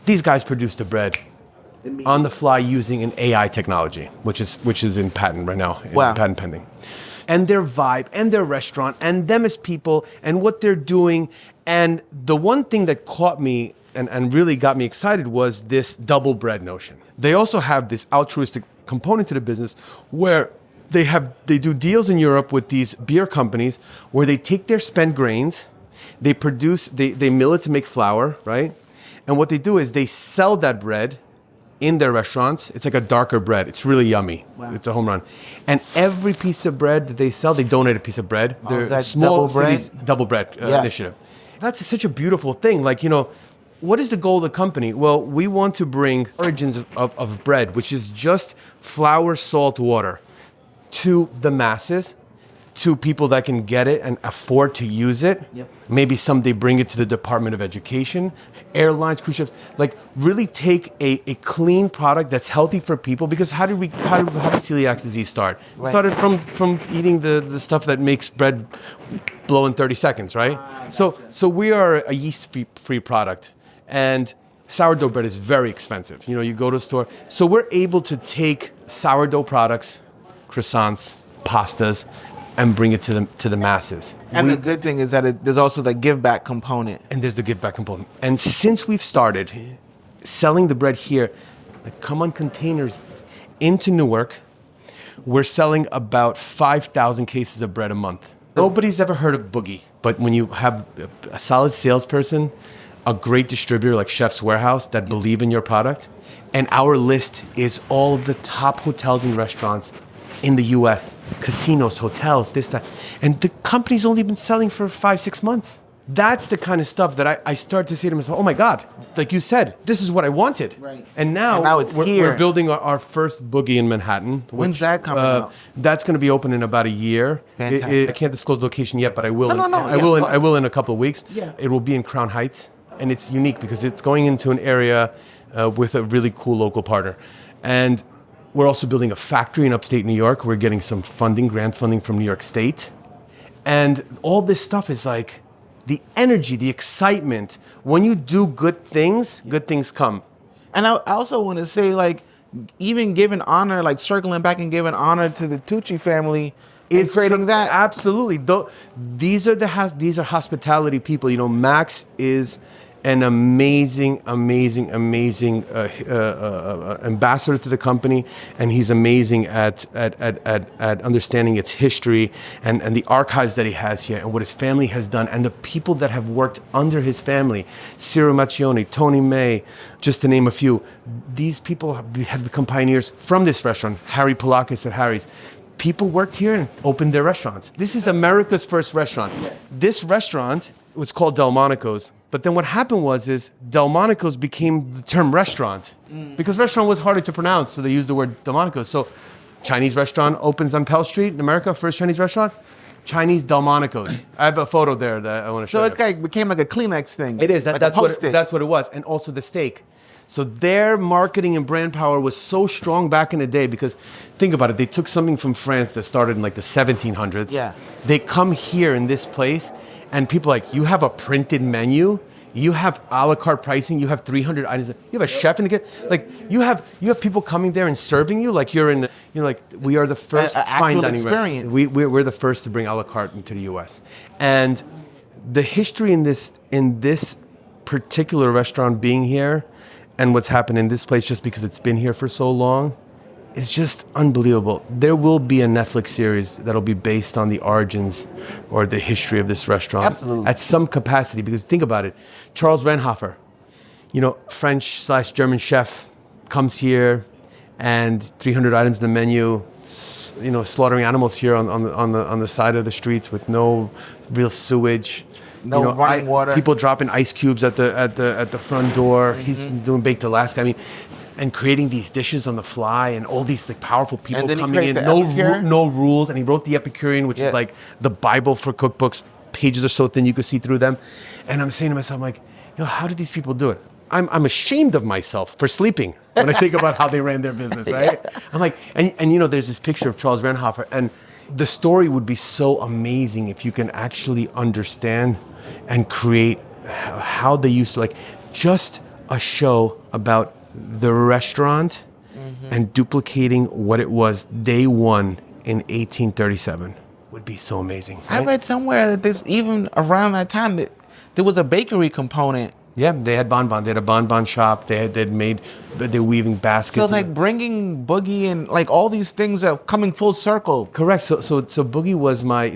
[SPEAKER 1] These guys produce the bread on the fly using an AI technology, which is in patent right now,
[SPEAKER 2] Wow.
[SPEAKER 1] patent pending. And their vibe and their restaurant and them as people and what they're doing. And the one thing that caught me and really got me excited was this double bread notion. They also have this altruistic component to the business where they do deals in Europe with these beer companies where they take their spent grains, they mill it to make flour, right? And what they do is they sell that bread in their restaurants. It's like a darker bread. It's really yummy. Wow. It's a home run. And every piece of bread that they sell, they donate a piece of bread.
[SPEAKER 2] That's
[SPEAKER 1] small
[SPEAKER 2] double bread?
[SPEAKER 1] cities, double bread initiative. That's such a beautiful thing. Like, what is the goal of the company? Well, we want to bring origins of bread, which is just flour, salt, water, to the masses, to people that can get it and afford to use it.
[SPEAKER 2] Yep.
[SPEAKER 1] Maybe someday bring it to the Department of Education, airlines, cruise ships. Like really take a clean product that's healthy for people. Because how did celiac disease start? It started from eating the stuff that makes bread blow in 30 seconds, right? So we are a yeast-free product, and sourdough bread is very expensive. You go to a store. So we're able to take sourdough products, croissants, pastas, and bring it to the masses.
[SPEAKER 2] And the good thing is that there's also the give back component.
[SPEAKER 1] And there's the give back component. And since we've started selling the bread here, come on containers into Newark, we're selling about 5,000 cases of bread a month. Nobody's ever heard of Boogie, but when you have a solid salesperson, a great distributor like Chef's Warehouse that believe in your product, and our list is all of the top hotels and restaurants in the U.S., casinos, hotels, this, that. And the company's only been selling for 5-6 months. That's the kind of stuff that I start to say to myself, oh my God, like you said, this is what I wanted.
[SPEAKER 2] Right.
[SPEAKER 1] And now,
[SPEAKER 2] And now
[SPEAKER 1] we're building our first boogie in Manhattan.
[SPEAKER 2] When's that coming out?
[SPEAKER 1] That's going to be open in about a year.
[SPEAKER 2] Fantastic.
[SPEAKER 1] I can't disclose location yet, but I will.
[SPEAKER 2] No.
[SPEAKER 1] I will in a couple of weeks.
[SPEAKER 2] Yeah.
[SPEAKER 1] It will be in Crown Heights, and it's unique because it's going into an area with a really cool local partner. And we're also building a factory in upstate New York. We're getting some grant funding from New York State. And all this stuff is like the energy, the excitement. When you do good things come.
[SPEAKER 2] And I also want to say, like, even giving honor, like circling back and giving honor to the Tucci family is creating that.
[SPEAKER 1] Absolutely. These are hospitality people. You know, Max is an amazing ambassador to the company, and he's amazing at understanding its history and the archives that he has here and what his family has done and the people that have worked under his family. Ciro Macchione, Tony May, just to name a few. These people have become pioneers from this restaurant. Harry Polakis at Harry's. People worked here and opened their restaurants. This is America's first restaurant. This restaurant was called Delmonico's. But then what happened is Delmonico's became the term restaurant because restaurant was harder to pronounce, so they used the word Delmonico's. So Chinese restaurant opens on Pell Street in America, first Chinese restaurant, Chinese Delmonico's. I have a photo there that I want to show you.
[SPEAKER 2] So it became like a Kleenex thing.
[SPEAKER 1] It is.
[SPEAKER 2] Like
[SPEAKER 1] That's what it was. And also the steak. So their marketing and brand power was so strong back in the day because think about it. They took something from France that started in like the 1700s.
[SPEAKER 2] Yeah.
[SPEAKER 1] They come here in this place and people are like, you have a printed menu, you have a la carte pricing, you have 300 items, you have a chef in the kitchen. Like you have people coming there and serving you like you're in, like we are the first fine dining
[SPEAKER 2] experience.
[SPEAKER 1] We're the first to bring a la carte into the U.S. And the history in this particular restaurant being here and what's happened in this place just because it's been here for so long, it's just unbelievable. There will be a Netflix series that'll be based on the origins or the history of this restaurant.
[SPEAKER 2] Absolutely.
[SPEAKER 1] At some capacity, because think about it. Charles Renhofer, French/German chef, comes here and 300 items in the menu, slaughtering animals here on the side of the streets with no real sewage.
[SPEAKER 2] No running water.
[SPEAKER 1] People dropping ice cubes at the front door. Mm-hmm. He's doing baked Alaska. I mean, and creating these dishes on the fly, and all these like powerful people coming in. No rules. And he wrote the Epicurean, which is like the Bible for cookbooks. Pages are so thin you could see through them. And I'm saying to myself, I'm like, how did these people do it? I'm ashamed of myself for sleeping when I think about how they ran their business, right? I'm like, and there's this picture of Charles Renhofer, and the story would be so amazing if you can actually understand and create how they used to, like, just a show about the restaurant and duplicating what it was day one in 1837 would be so amazing. Right?
[SPEAKER 2] I read somewhere that even around that time that there was a bakery component.
[SPEAKER 1] Yeah, they had bonbon. They had a bonbon shop. They're weaving baskets.
[SPEAKER 2] So like bringing Boogie and like all these things are coming full circle.
[SPEAKER 1] Correct. So Boogie was my,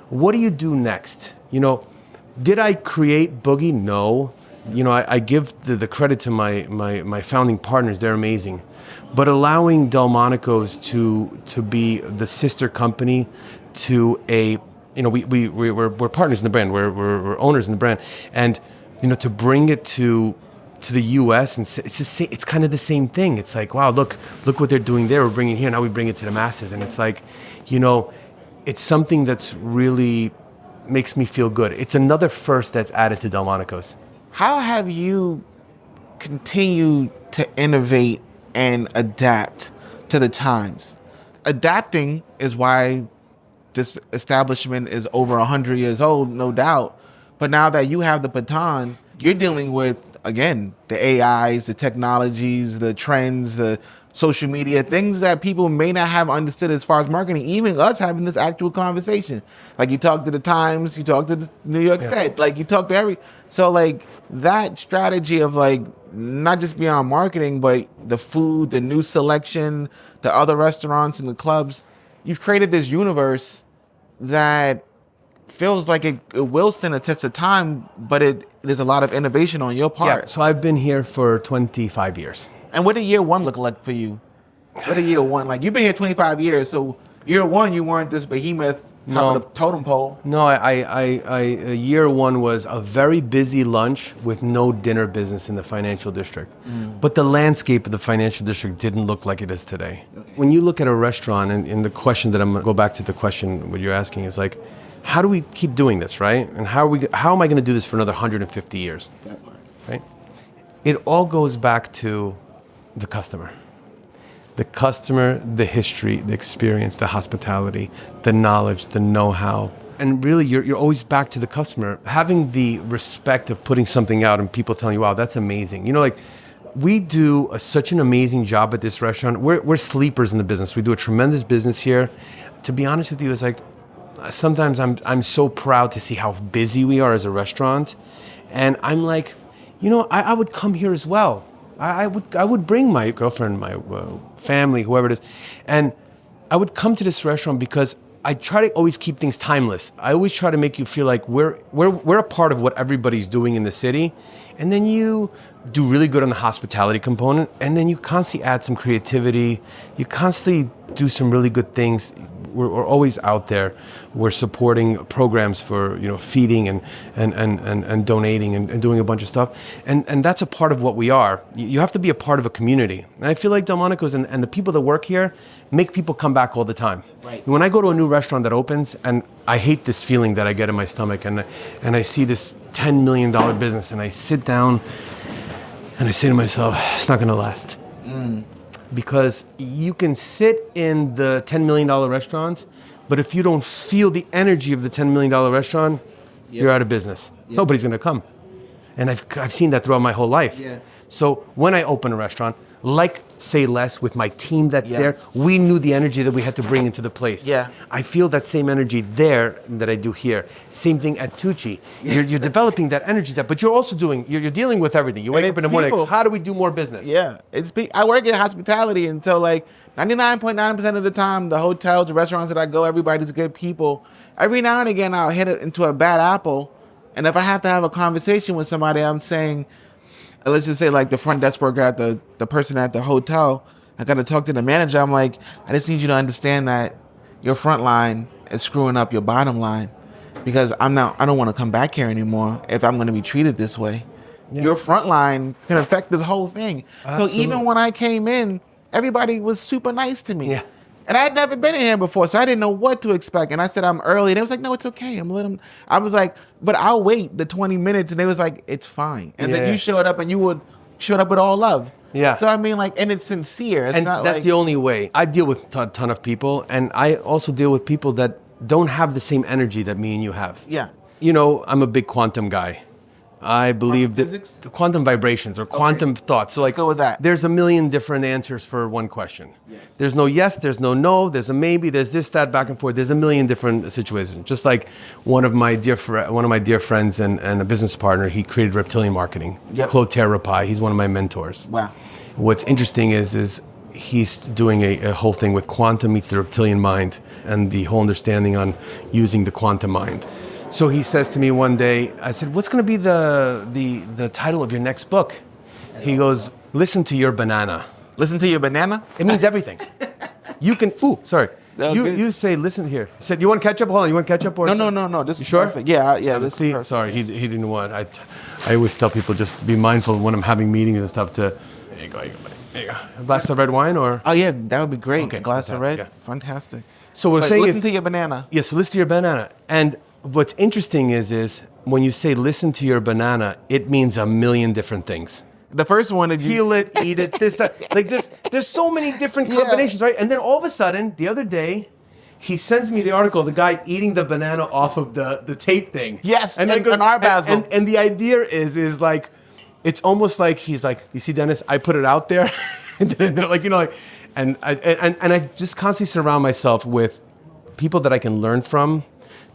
[SPEAKER 1] what do you do next? Did I create Boogie? No. I give the credit to my founding partners. They're amazing. But allowing Delmonico's to be the sister company to a, we're partners in the brand. We're owners in the brand. And, to bring it to the U.S. and it's kind of the same thing. It's like, wow, look what they're doing there. We're bringing it here. Now we bring it to the masses. And it's like, it's something that's really makes me feel good. It's another first that's added to Delmonico's.
[SPEAKER 2] How have you continued to innovate and adapt to the times? Adapting is why this establishment is over 100 years old, no doubt. But now that you have the baton, you're dealing with, again, the AIs, the technologies, the trends, the social media, things that people may not have understood as far as marketing, even us having this actual conversation. Like you talk to the Times, you talk to the New York Set, like you talk to so like that strategy of like not just beyond marketing, but the food, the new selection, the other restaurants and the clubs, you've created this universe that feels like it will stand a test of time, but there's a lot of innovation on your part.
[SPEAKER 1] Yeah, so I've been here for 25 years.
[SPEAKER 2] And what did year one look like for you? What did year one, like you've been here 25 years, so year one you weren't this behemoth top of the totem pole.
[SPEAKER 1] No, year one was a very busy lunch with no dinner business in the financial district. But the landscape of the financial district didn't look like it is today. When you look at a restaurant, and the question that I'm going to go back to the question what you're asking is like, how do we keep doing this, right? And how am I going to do this for another 150 years? Right? It all goes back to the customer. The customer, the history, the experience, the hospitality, the knowledge, the know-how. And really, you're always back to the customer. Having the respect of putting something out and people telling you, wow, that's amazing. You know, like, we do such an amazing job at this restaurant. We're sleepers in the business. We do a tremendous business here. To be honest with you, it's like, sometimes I'm so proud to see how busy we are as a restaurant. And I'm like, you know, I would come here as well. I would bring my girlfriend, my family, whoever it is, and I would come to this restaurant because I try to always keep things timeless. I always try to make you feel like we're a part of what everybody's doing in the city, and then you do really good on the hospitality component, and then you constantly add some creativity. You constantly do some really good things. We're always out there. We're supporting programs for, you know, feeding and donating and doing a bunch of stuff. And that's a part of what we are. You have to be a part of a community. And I feel like Delmonico's and the people that work here make people come back all the time.
[SPEAKER 2] Right.
[SPEAKER 1] When I go to a new restaurant that opens, and I hate this feeling that I get in my stomach, and I see this $10 million business, and I sit down and I say to myself, it's not going to last. Because you can sit in the $10 million restaurant, but if you don't feel the energy of the $10 million restaurant, you're out of business. Nobody's going to come. And I've seen that throughout my whole life.
[SPEAKER 2] Yeah.
[SPEAKER 1] So when I open a restaurant, like Say Less with my team that's there, we knew the energy that we had to bring into the place.
[SPEAKER 2] Yeah.
[SPEAKER 1] I feel that same energy there that I do here. Same thing at Tucci. You're developing that energy, but you're also you're dealing with everything. You wake up in the morning, like, how do we do more business?
[SPEAKER 2] Yeah, I work in hospitality, and so like 99.9% of the time, the hotels, the restaurants that I go, everybody's good people. Every now and again, I'll hit it into a bad apple, and if I have to have a conversation with somebody, I'm saying, let's just say like the front desk worker at the person at the hotel, I got to talk to the manager. I'm like, I just need you to understand that your front line is screwing up your bottom line, because I don't want to come back here anymore if I'm going to be treated this way. Yeah. Your front line can affect this whole thing. Absolutely. So even when I came in, everybody was super nice to me. Yeah. And I had never been in here before, so I didn't know what to expect. And I said, I'm early. And they was like, no, it's okay. I was like, but I'll wait the 20 minutes. And they was like, it's fine. And then you showed up, and you showed up with all love. Yeah. So I mean, like, and it's sincere. It's not
[SPEAKER 1] that's
[SPEAKER 2] like,
[SPEAKER 1] the only way. I deal with a ton of people, and I also deal with people that don't have the same energy that me and you have.
[SPEAKER 2] Yeah.
[SPEAKER 1] You know, I'm a big quantum guy. I believe that quantum vibrations or quantum thoughts. So like,
[SPEAKER 2] go with that.
[SPEAKER 1] There's a million different answers for one question. Yes. There's no yes, there's no no, there's a maybe, there's this, that, back and forth. There's a million different situations. Just like one of my dear friends and a business partner, he created reptilian marketing. Yep. Clotaire Rapaille. He's one of my mentors.
[SPEAKER 2] Wow.
[SPEAKER 1] What's interesting is he's doing a whole thing with quantum meets the reptilian mind and the whole understanding on using the quantum mind. So he says to me one day, I said, what's going to be the title of your next book? He goes, Listen to Your Banana.
[SPEAKER 2] Listen to your banana?
[SPEAKER 1] It means everything. You can, you say, listen here. I said, you want ketchup? Hold on, you want ketchup? Or
[SPEAKER 2] No. This
[SPEAKER 1] you
[SPEAKER 2] is
[SPEAKER 1] sure?
[SPEAKER 2] perfect. Yeah. This
[SPEAKER 1] See,
[SPEAKER 2] is
[SPEAKER 1] sorry, he didn't want, I always tell people just be mindful when I'm having meetings and stuff there you go, buddy. There you go. A glass of red wine or?
[SPEAKER 2] Oh yeah, that would be great.
[SPEAKER 1] Okay,
[SPEAKER 2] a glass of red?
[SPEAKER 1] yeah.
[SPEAKER 2] Fantastic.
[SPEAKER 1] So what I'm saying
[SPEAKER 2] listen to your banana.
[SPEAKER 1] Yeah, so listen to your banana. And what's interesting is when you say listen to your banana, it means a million different things.
[SPEAKER 2] The first one that you
[SPEAKER 1] peel it, eat it, this, that. Like this, there's so many different combinations, right? And then all of a sudden, the other day, he sends me the article, the guy eating the banana off of the tape thing.
[SPEAKER 2] Yes,
[SPEAKER 1] and then
[SPEAKER 2] an art basil.
[SPEAKER 1] And the idea is like, it's almost like he's like, you see, Dennis, I put it out there, and like, you know, like, and I just constantly surround myself with people that I can learn from,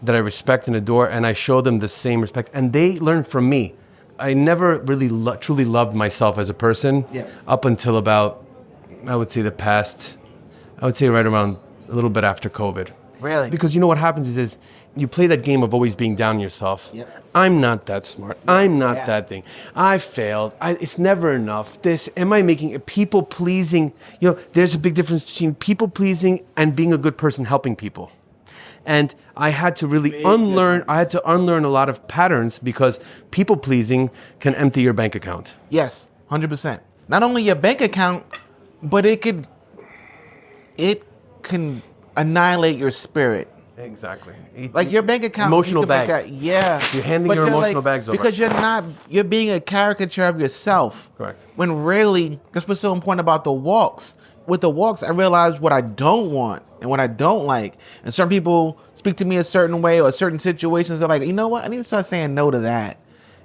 [SPEAKER 1] that I respect and adore, and I show them the same respect, and they learn from me. I never really truly loved myself as a person up until about, I would say right around a little bit after COVID.
[SPEAKER 2] Really?
[SPEAKER 1] Because you know what happens is you play that game of always being down on yourself. Yep. I'm not that smart. I'm not that thing. I failed. It's never enough. Am I making people pleasing? You know, there's a big difference between people pleasing and being a good person helping people. And I had to really unlearn a lot of patterns because people pleasing can empty your bank account.
[SPEAKER 2] Yes, 100%. Not only your bank account, but it can annihilate your spirit.
[SPEAKER 1] Exactly.
[SPEAKER 2] Like your bank account,
[SPEAKER 1] Emotional
[SPEAKER 2] you can make
[SPEAKER 1] bags.
[SPEAKER 2] that- yeah,
[SPEAKER 1] You're handing
[SPEAKER 2] But
[SPEAKER 1] your
[SPEAKER 2] you're
[SPEAKER 1] emotional bags over.
[SPEAKER 2] because you're being a caricature of yourself.
[SPEAKER 1] Correct.
[SPEAKER 2] When really, that's what's so important about the walks. With the walks, I realized what I don't want and what I don't like. And certain people speak to me a certain way, or certain situations are like, you know what, I need to start saying no to that.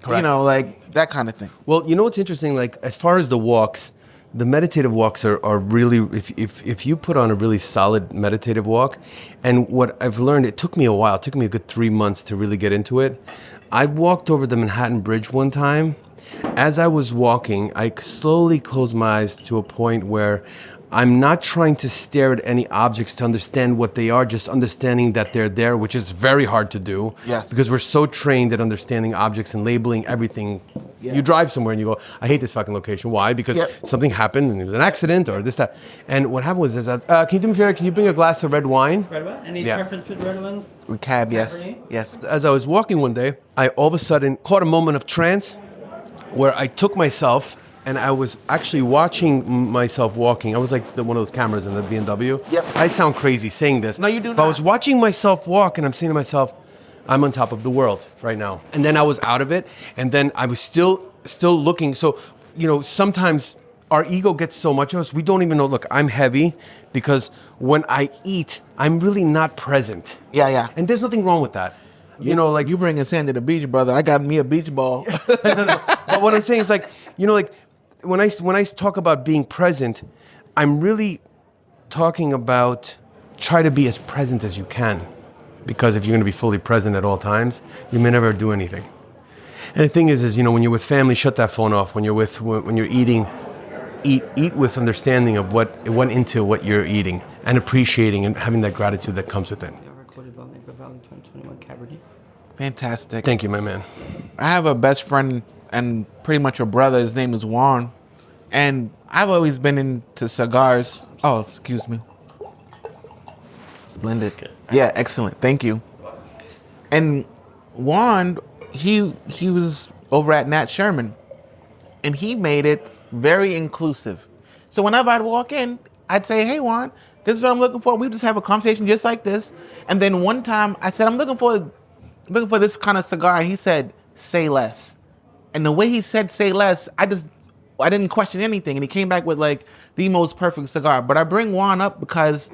[SPEAKER 1] Correct.
[SPEAKER 2] You know, like that kind of thing.
[SPEAKER 1] Well, you know what's interesting? Like, as far as the walks, the meditative walks are really, if you put on a really solid meditative walk, and what I've learned, it took me a while, it took me a good 3 months to really get into it. I walked over the Manhattan Bridge one time. As I was walking, I slowly closed my eyes to a point where I'm not trying to stare at any objects to understand what they are, just understanding that they're there, which is very hard to do.
[SPEAKER 2] Yes.
[SPEAKER 1] Because we're so trained at understanding objects and labeling everything.
[SPEAKER 2] Yeah.
[SPEAKER 1] You drive somewhere and you go, I hate this fucking location. Why? Because something happened and there was an accident or this, that. And what happened was that, can you do me a favor? Can you bring a glass of red wine?
[SPEAKER 4] Red one? Any
[SPEAKER 1] Yeah.
[SPEAKER 4] preference with red one?
[SPEAKER 2] With cab, yes.
[SPEAKER 4] Cabernet?
[SPEAKER 2] Yes.
[SPEAKER 1] As I was walking one day, I all of a sudden caught a moment of trance where I took myself and I was actually watching myself walking. I was like one of those cameras in the BMW.
[SPEAKER 2] Yep.
[SPEAKER 1] I sound crazy saying this.
[SPEAKER 2] No, you do
[SPEAKER 1] But I
[SPEAKER 2] not.
[SPEAKER 1] was watching myself walk and I'm saying to myself, I'm on top of the world right now. And then I was out of it. And then I was still looking. So, you know, sometimes our ego gets so much of us, we don't even know. Look, I'm heavy because when I eat, I'm really not present.
[SPEAKER 2] Yeah.
[SPEAKER 1] And there's nothing wrong with that. You know, like
[SPEAKER 2] You bringing sand to the beach, brother. I got me a beach ball.
[SPEAKER 1] But what I'm saying is, like, you know, like when I talk about being present, I'm really talking about try to be as present as you can, because if you're going to be fully present at all times, you may never do anything. And the thing is, you know, when you're with family, shut that phone off. When you're eating, eat with understanding of what went into what you're eating, and appreciating and having that gratitude that comes with it.
[SPEAKER 4] Recorded Delmonico Valley 2021 Cabernet.
[SPEAKER 2] Fantastic.
[SPEAKER 1] Thank you, my man.
[SPEAKER 2] I have a best friend and pretty much a brother. His name is Juan. And I've always been into cigars. Oh, excuse me. Splendid. Yeah, excellent. Thank you. And Juan, he was over at Nat Sherman. And he made it very inclusive. So whenever I'd walk in, I'd say, hey, Juan, this is what I'm looking for. We just have a conversation just like this. And then one time I said, I'm looking for this kind of cigar. And he said, say less. And the way he said say less, I didn't question anything. And he came back with like the most perfect cigar. But I bring Juan up because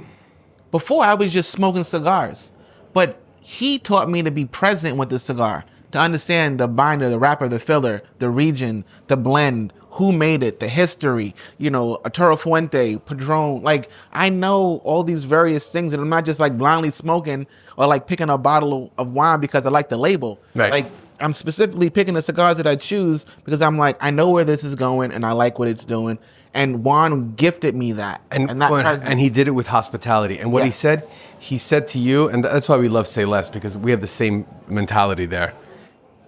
[SPEAKER 2] before I was just smoking cigars. But he taught me to be present with the cigar, to understand the binder, the wrapper, the filler, the region, the blend, who made it, the history, you know, a Toro Fuente, Padron. Like, I know all these various things, and I'm not just like blindly smoking or like picking a bottle of wine because I like the label.
[SPEAKER 1] Right.
[SPEAKER 2] Like, I'm specifically picking the cigars that I choose because I'm like, I know where this is going and I like what it's doing. And Juan gifted me that.
[SPEAKER 1] And he did it with hospitality. And what
[SPEAKER 2] Yeah.
[SPEAKER 1] he said to you, and that's why we love Say Less, because we have the same mentality there.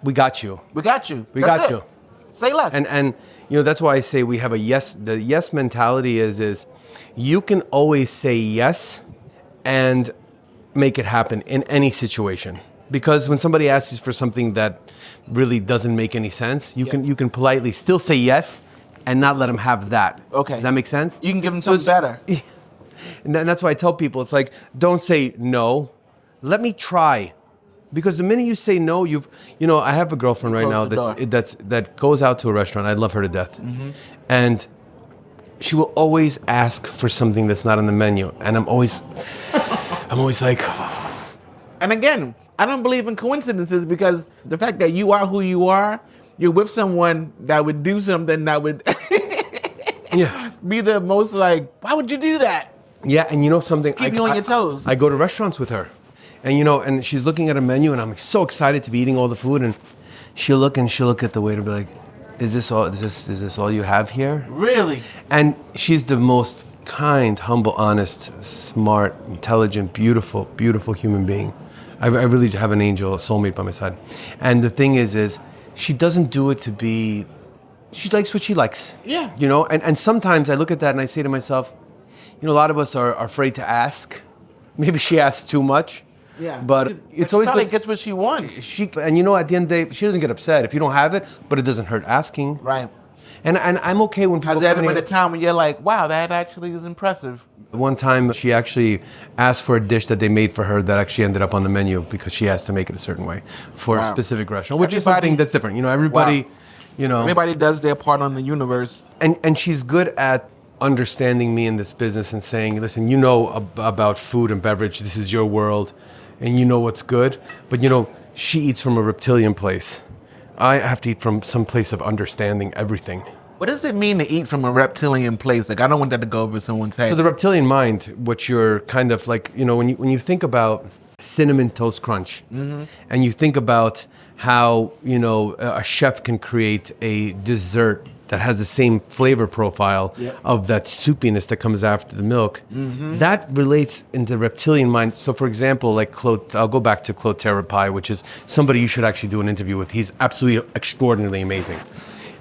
[SPEAKER 1] We got you.
[SPEAKER 2] We got you.
[SPEAKER 1] We
[SPEAKER 2] That's
[SPEAKER 1] got
[SPEAKER 2] it.
[SPEAKER 1] you.
[SPEAKER 2] Say less.
[SPEAKER 1] And you know, that's why I say we have a yes. The yes mentality is you can always say yes and make it happen in any situation. Because when somebody asks you for something that really doesn't make any sense, you can politely still say yes and not let them have that.
[SPEAKER 2] Okay.
[SPEAKER 1] Does that make sense?
[SPEAKER 2] You can give them something better.
[SPEAKER 1] And that's why I tell people, it's like, don't say no. Let me try. Because the minute you say no, I have a girlfriend right now
[SPEAKER 2] Close the
[SPEAKER 1] that goes out to a restaurant. I love her to death.
[SPEAKER 2] Mm-hmm.
[SPEAKER 1] And she will always ask for something that's not on the menu. And I'm always like,
[SPEAKER 2] And again, I don't believe in coincidences because the fact that you are who you are, you're with someone that would do something that would
[SPEAKER 1] yeah.
[SPEAKER 2] be the most like, why would you do that?
[SPEAKER 1] Yeah, and you know something?
[SPEAKER 2] Keep you on your toes.
[SPEAKER 1] I go to restaurants with her. And and she's looking at a menu and I'm so excited to be eating all the food, and she'll look at the waiter and be like, is this all you have here?
[SPEAKER 2] Really?
[SPEAKER 1] And she's the most kind, humble, honest, smart, intelligent, beautiful, beautiful human being. I really have an angel, a soulmate by my side. And the thing is she doesn't do it to be, she likes what she likes.
[SPEAKER 2] Yeah.
[SPEAKER 1] And sometimes I look at that and I say to myself, a lot of us are afraid to ask. Maybe she asks too much.
[SPEAKER 2] Yeah.
[SPEAKER 1] But it's always
[SPEAKER 2] probably
[SPEAKER 1] good.
[SPEAKER 2] gets what she wants.
[SPEAKER 1] And you know, at the end of the day, she doesn't get upset if you don't have it, but it doesn't hurt asking.
[SPEAKER 2] Right.
[SPEAKER 1] And I'm okay when people
[SPEAKER 2] Has there ever
[SPEAKER 1] come in
[SPEAKER 2] been a time when you're like, wow, that actually is impressive?
[SPEAKER 1] One time she actually asked for a dish that they made for her that actually ended up on the menu because she has to make it a certain way for a specific restaurant, which is something that's different. You know, everybody,
[SPEAKER 2] everybody does their part on the universe.
[SPEAKER 1] And she's good at understanding me in this business and saying, listen, you know about food and beverage. This is your world and you know what's good. But, you know, she eats from a reptilian place. I have to eat from some place of understanding everything.
[SPEAKER 2] What does it mean to eat from a reptilian place? Like, I don't want that to go over someone's head.
[SPEAKER 1] So the reptilian mind, what you're kind of like, you know, when you think about Cinnamon Toast Crunch, and you think about how, you know, a chef can create a dessert that has the same flavor profile of that soupiness that comes after the milk, that relates into reptilian mind. So, for example, like I'll go back to Claude Terrapie, which is somebody you should actually do an interview with. He's absolutely extraordinarily amazing.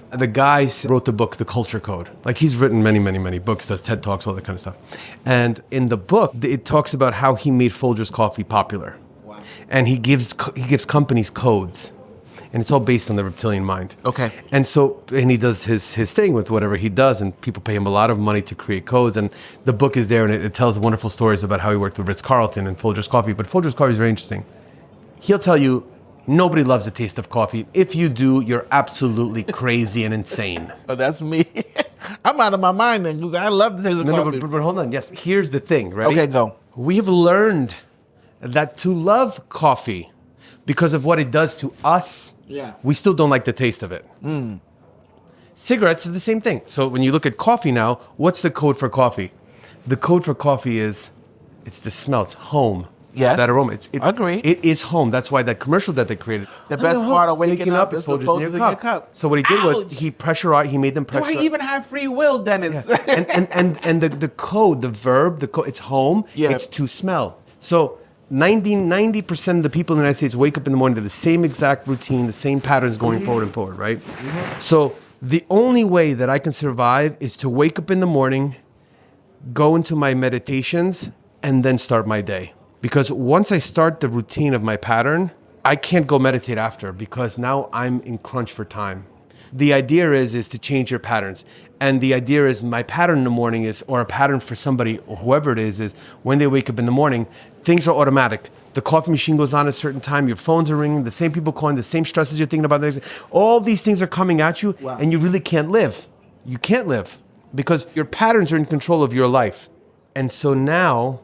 [SPEAKER 1] The guy wrote the book, The Culture Code. Like, he's written many, many, many books, does TED Talks, all that kind of stuff. And in the book, it talks about how he made Folgers coffee popular. Wow. And he gives companies codes. And it's all based on the reptilian mind.
[SPEAKER 2] Okay.
[SPEAKER 1] And he does his thing with whatever he does, and people pay him a lot of money to create codes. And the book is there, and it tells wonderful stories about how he worked with Ritz-Carlton and Folgers Coffee. But Folgers Coffee is very interesting. He'll tell you, nobody loves the taste of coffee. If you do, you're absolutely crazy and insane.
[SPEAKER 2] Oh, that's me. I'm out of my mind then, because I love the taste of coffee.
[SPEAKER 1] But hold on. Yes, here's the thing, right?
[SPEAKER 2] Okay, go.
[SPEAKER 1] We've learned that to love coffee, because of what it does to us, we still don't like the taste of it. Cigarettes are the same thing. So when you look at coffee now, what's the code for coffee? The code for coffee it's the smell. It's home.
[SPEAKER 2] Yes.
[SPEAKER 1] That aroma.
[SPEAKER 2] Agree.
[SPEAKER 1] It is home. That's why that commercial that they created.
[SPEAKER 2] The best part of waking up is Folgers in your cup.
[SPEAKER 1] So what he did was
[SPEAKER 2] Ouch.
[SPEAKER 1] he pressurized. He made them
[SPEAKER 2] Do
[SPEAKER 1] pressure.
[SPEAKER 2] I even have free will, Dennis?
[SPEAKER 1] and the code, the verb, it's home.
[SPEAKER 2] Yeah.
[SPEAKER 1] It's to smell. So 90% of the people in the United States wake up in the morning to the same exact routine, the same patterns going forward and forward, right? So the only way that I can survive is to wake up in the morning, go into my meditations, and then start my day. Because once I start the routine of my pattern, I can't go meditate after, because now I'm in crunch for time. The idea is to change your patterns. And the idea is my pattern in the morning is, or a pattern for somebody, or whoever it is when they wake up in the morning, things are automatic. The coffee machine goes on at a certain time, your phones are ringing, the same people calling, the same stresses you're thinking about. All these things are coming at you, and you really can't live. You can't live because your patterns are in control of your life. And so now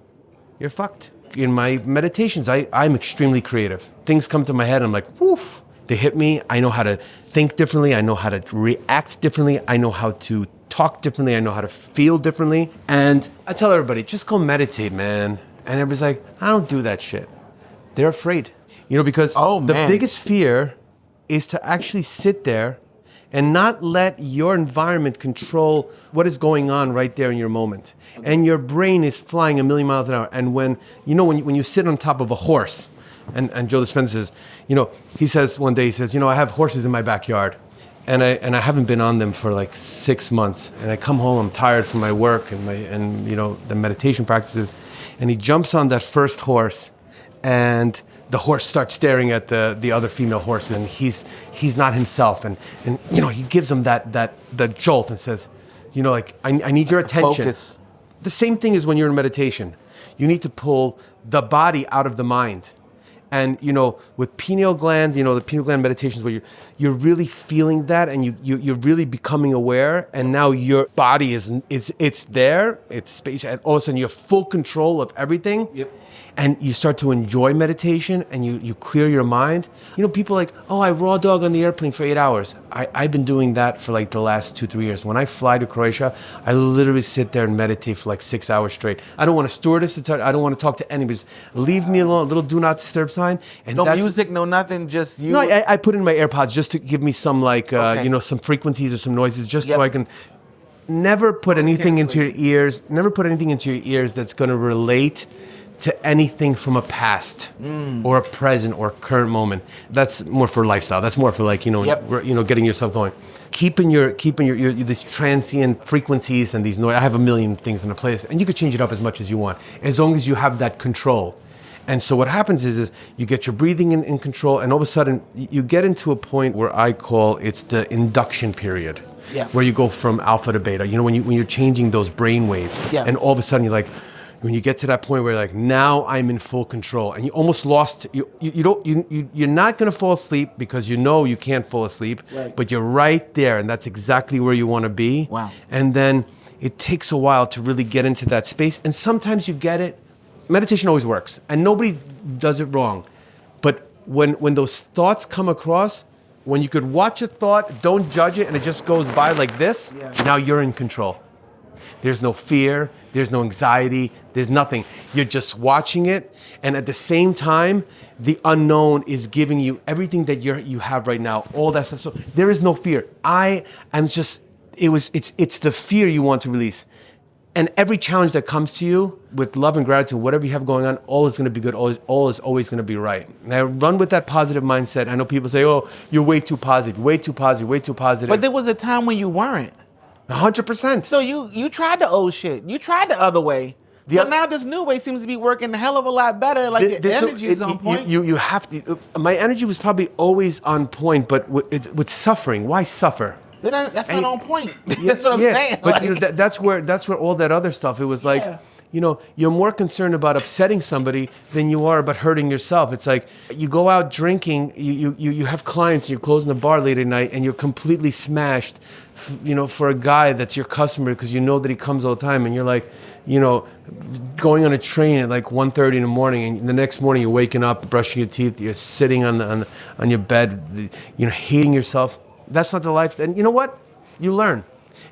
[SPEAKER 1] you're fucked. In my meditations, I'm extremely creative. Things come to my head, I'm like, woof. They hit me. I know how to think differently. I know how to react differently. I know how to talk differently. I know how to feel differently. And I tell everybody, just go meditate, man. And everybody's like, I don't do that shit. They're afraid. You know, because the biggest fear is to actually sit there and not let your environment control what is going on right there in your moment. And your brain is flying a million miles an hour. And when you sit on top of a horse, and Joe Dispenza says, he says one day, I have horses in my backyard, and I haven't been on them for like 6 months. And I come home, I'm tired from my work and the meditation practices. And he jumps on that first horse, and the horse starts staring at the other female horse, and he's not himself. And he gives him that jolt and says, I need your attention. Focus. The same thing is when you're in meditation. You need to pull the body out of the mind. And, with pineal gland, the pineal gland meditations where you're really feeling that, and you're really becoming aware, and now your body it's there, it's space, and all of a sudden you have full control of everything. Yep. And you start to enjoy meditation, and you clear your mind. People like, I raw dog on the airplane for 8 hours. I've been doing that for like the last 2-3 years. When I fly to Croatia, I literally sit there and meditate for like 6 hours straight. I don't want a stewardess to talk. I don't want to talk to anybody. Just leave me alone. A little do not disturb sign. And
[SPEAKER 2] no music, no nothing. Just you.
[SPEAKER 1] No, I put in my AirPods just to give me some some frequencies or some noises, just so I can. Never put anything into your ears. Never put anything into your ears that's going to relate to anything from a past or a present or current moment. That's more for lifestyle. That's more for getting yourself going. Keeping your these transient frequencies and these noise. I have a million things in a place, and you could change it up as much as you want, as long as you have that control. And so what happens is you get your breathing in control, and all of a sudden you get into a point where I call it's the induction period, where you go from alpha to beta. You know, when you're changing those brain waves, and all of a sudden you're like, when you get to that point where you're like, now I'm in full control, and you almost lost. You're not gonna fall asleep because you know you can't fall asleep, but you're right there, and that's exactly where you want to be.
[SPEAKER 2] Wow.
[SPEAKER 1] And then it takes a while to really get into that space, and sometimes you get it. Meditation always works, and nobody does it wrong. But when those thoughts come across, when you could watch a thought, don't judge it, and it just goes by like this, now you're in control. There's no fear, there's no anxiety, there's nothing. You're just watching it, and at the same time, the unknown is giving you everything that you have right now, all that stuff. So there is no fear. It's the fear you want to release. And every challenge that comes to you with love and gratitude, whatever you have going on, all is going to be good. All is always going to be right. And I run with that positive mindset. I know people say, "Oh, you're way too positive, way too positive, way too positive."
[SPEAKER 2] But there was a time when you weren't.
[SPEAKER 1] 100%.
[SPEAKER 2] So you tried the old shit. You tried the other way. So now this new way seems to be working a hell of a lot better. Like your energy is on point.
[SPEAKER 1] You have to. My energy was probably always on point, but with suffering. Why suffer?
[SPEAKER 2] That's not on point. That's what I'm saying.
[SPEAKER 1] But that's where all that other stuff. It was like, you're more concerned about upsetting somebody than you are about hurting yourself. It's like you go out drinking, you have clients, and you're closing the bar late at night, and you're completely smashed, for a guy that's your customer because you know that he comes all the time, and you're like, going on a train at like 1:30 in the morning, and the next morning you're waking up, brushing your teeth, you're sitting on your bed, hating yourself. That's not the life. And you know what? You learn.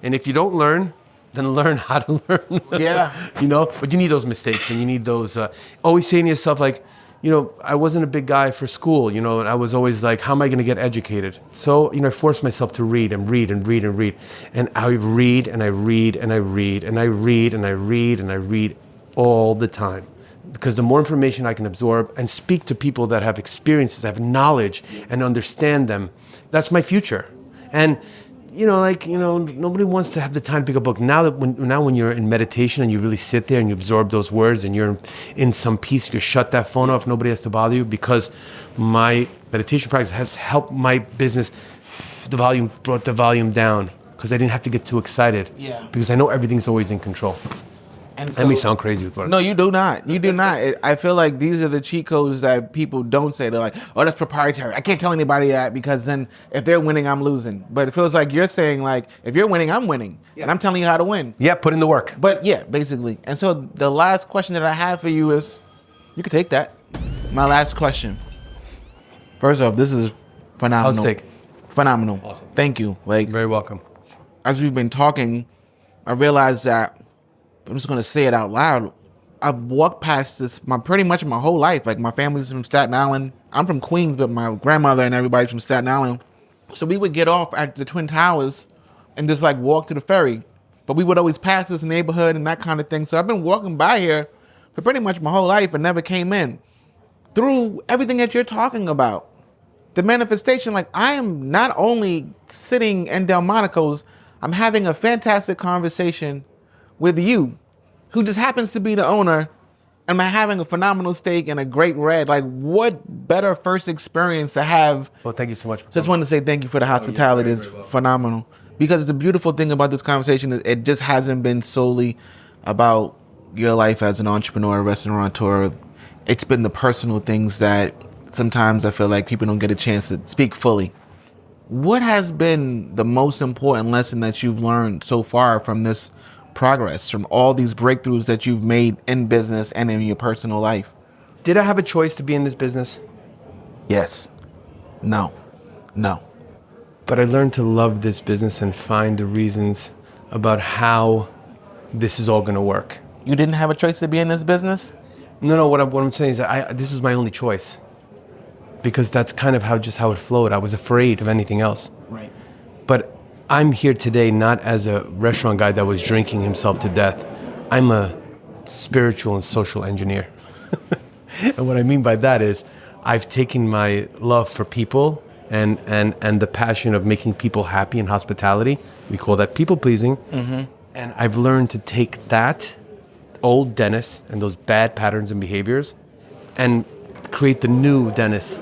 [SPEAKER 1] And if you don't learn, then learn how to learn.
[SPEAKER 2] Yeah.
[SPEAKER 1] But you need those mistakes, and you need those, always saying to yourself, like, I wasn't a big guy for school, and I was always like, how am I going to get educated? So, I forced myself to read and read and read and read. And I read and I read and I read and I read and I read and I read all the time. Because the more information I can absorb and speak to people that have experiences, that have knowledge and understand them, that's my future. And, nobody wants to have the time to pick a book. Now when you're in meditation and you really sit there and you absorb those words and you're in some peace, you shut that phone off, nobody has to bother you, because my meditation practice has helped my business. Brought the volume down because I didn't have to get too excited.
[SPEAKER 2] Yeah.
[SPEAKER 1] Because I know everything's always in control.
[SPEAKER 2] And
[SPEAKER 1] That may sound crazy with what
[SPEAKER 2] No, you do not. You do not. I feel like these are the cheat codes that people don't say. They're like, oh, that's proprietary. I can't tell anybody that because then if they're winning, I'm losing. But it feels like you're saying, like, if you're winning, I'm winning. Yeah. And I'm telling you how to win.
[SPEAKER 1] Yeah, put in the work.
[SPEAKER 2] But yeah, basically. And so the last question that I have for you is, you can take that. My last question. First off, this is phenomenal.
[SPEAKER 1] I'll take.
[SPEAKER 2] Phenomenal.
[SPEAKER 1] Awesome.
[SPEAKER 2] Thank you. Like,
[SPEAKER 1] You're very welcome.
[SPEAKER 2] as we've been talking, I realized that I'm just gonna say it out loud. I've walked past this pretty much my whole life. Like, my family's from Staten Island. I'm from Queens, but my grandmother and everybody's from Staten Island. So we would get off at the Twin Towers and just like walk to the ferry. But we would always pass this neighborhood and that kind of thing. So I've been walking by here for pretty much my whole life and never came in. Through everything that you're talking about, the manifestation, like, I am not only sitting in Delmonico's, I'm having a fantastic conversation with you, who just happens to be the owner, and I'm having a phenomenal steak and a great red. Like, what better first experience to have?
[SPEAKER 1] Well, thank you so much.
[SPEAKER 2] Just wanted to say thank you for the hospitality. It's phenomenal. Because the beautiful thing about this conversation is it just hasn't been solely about your life as an entrepreneur, restaurateur. It's been the personal things that sometimes I feel like people don't get a chance to speak fully. What has been the most important lesson that you've learned so far from this progress, from all these breakthroughs that you've made in business and in your personal life?
[SPEAKER 1] Did I have a choice to be in this business?
[SPEAKER 2] Yes. No.
[SPEAKER 1] But I learned to love this business and find the reasons about how this is all going to work.
[SPEAKER 2] You didn't have a choice to be in this business?
[SPEAKER 1] No. What I'm saying is that this is my only choice, because that's kind of how it flowed. I was afraid of anything else.
[SPEAKER 2] Right.
[SPEAKER 1] But I'm here today not as a restaurant guy that was drinking himself to death. I'm a spiritual and social engineer. And what I mean by that is I've taken my love for people and the passion of making people happy in hospitality. We call that people pleasing. Mm-hmm. And I've learned to take that old Dennis and those bad patterns and behaviors and create the new Dennis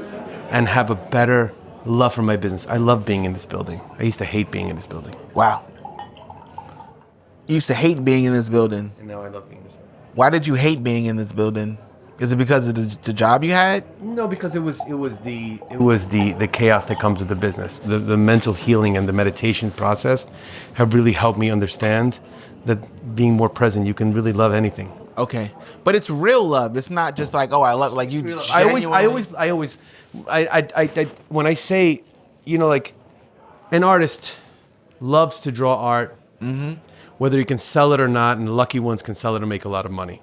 [SPEAKER 1] and have a better love for my business. I love being in this building. I used to hate being in this building.
[SPEAKER 2] Wow. You used to hate being in this building.
[SPEAKER 1] And now I love being in this building.
[SPEAKER 2] Why did you hate being in this building? Is it because of the job you had?
[SPEAKER 1] No, because it was the chaos that comes with the business. The mental healing and the meditation process have really helped me understand that being more present, you can really love anything.
[SPEAKER 2] Okay, but it's real love. It's not just like, oh, I love, like you.
[SPEAKER 1] I always, when I say, like, an artist loves to draw art, whether you can sell it or not, and the lucky ones can sell it and make a lot of money.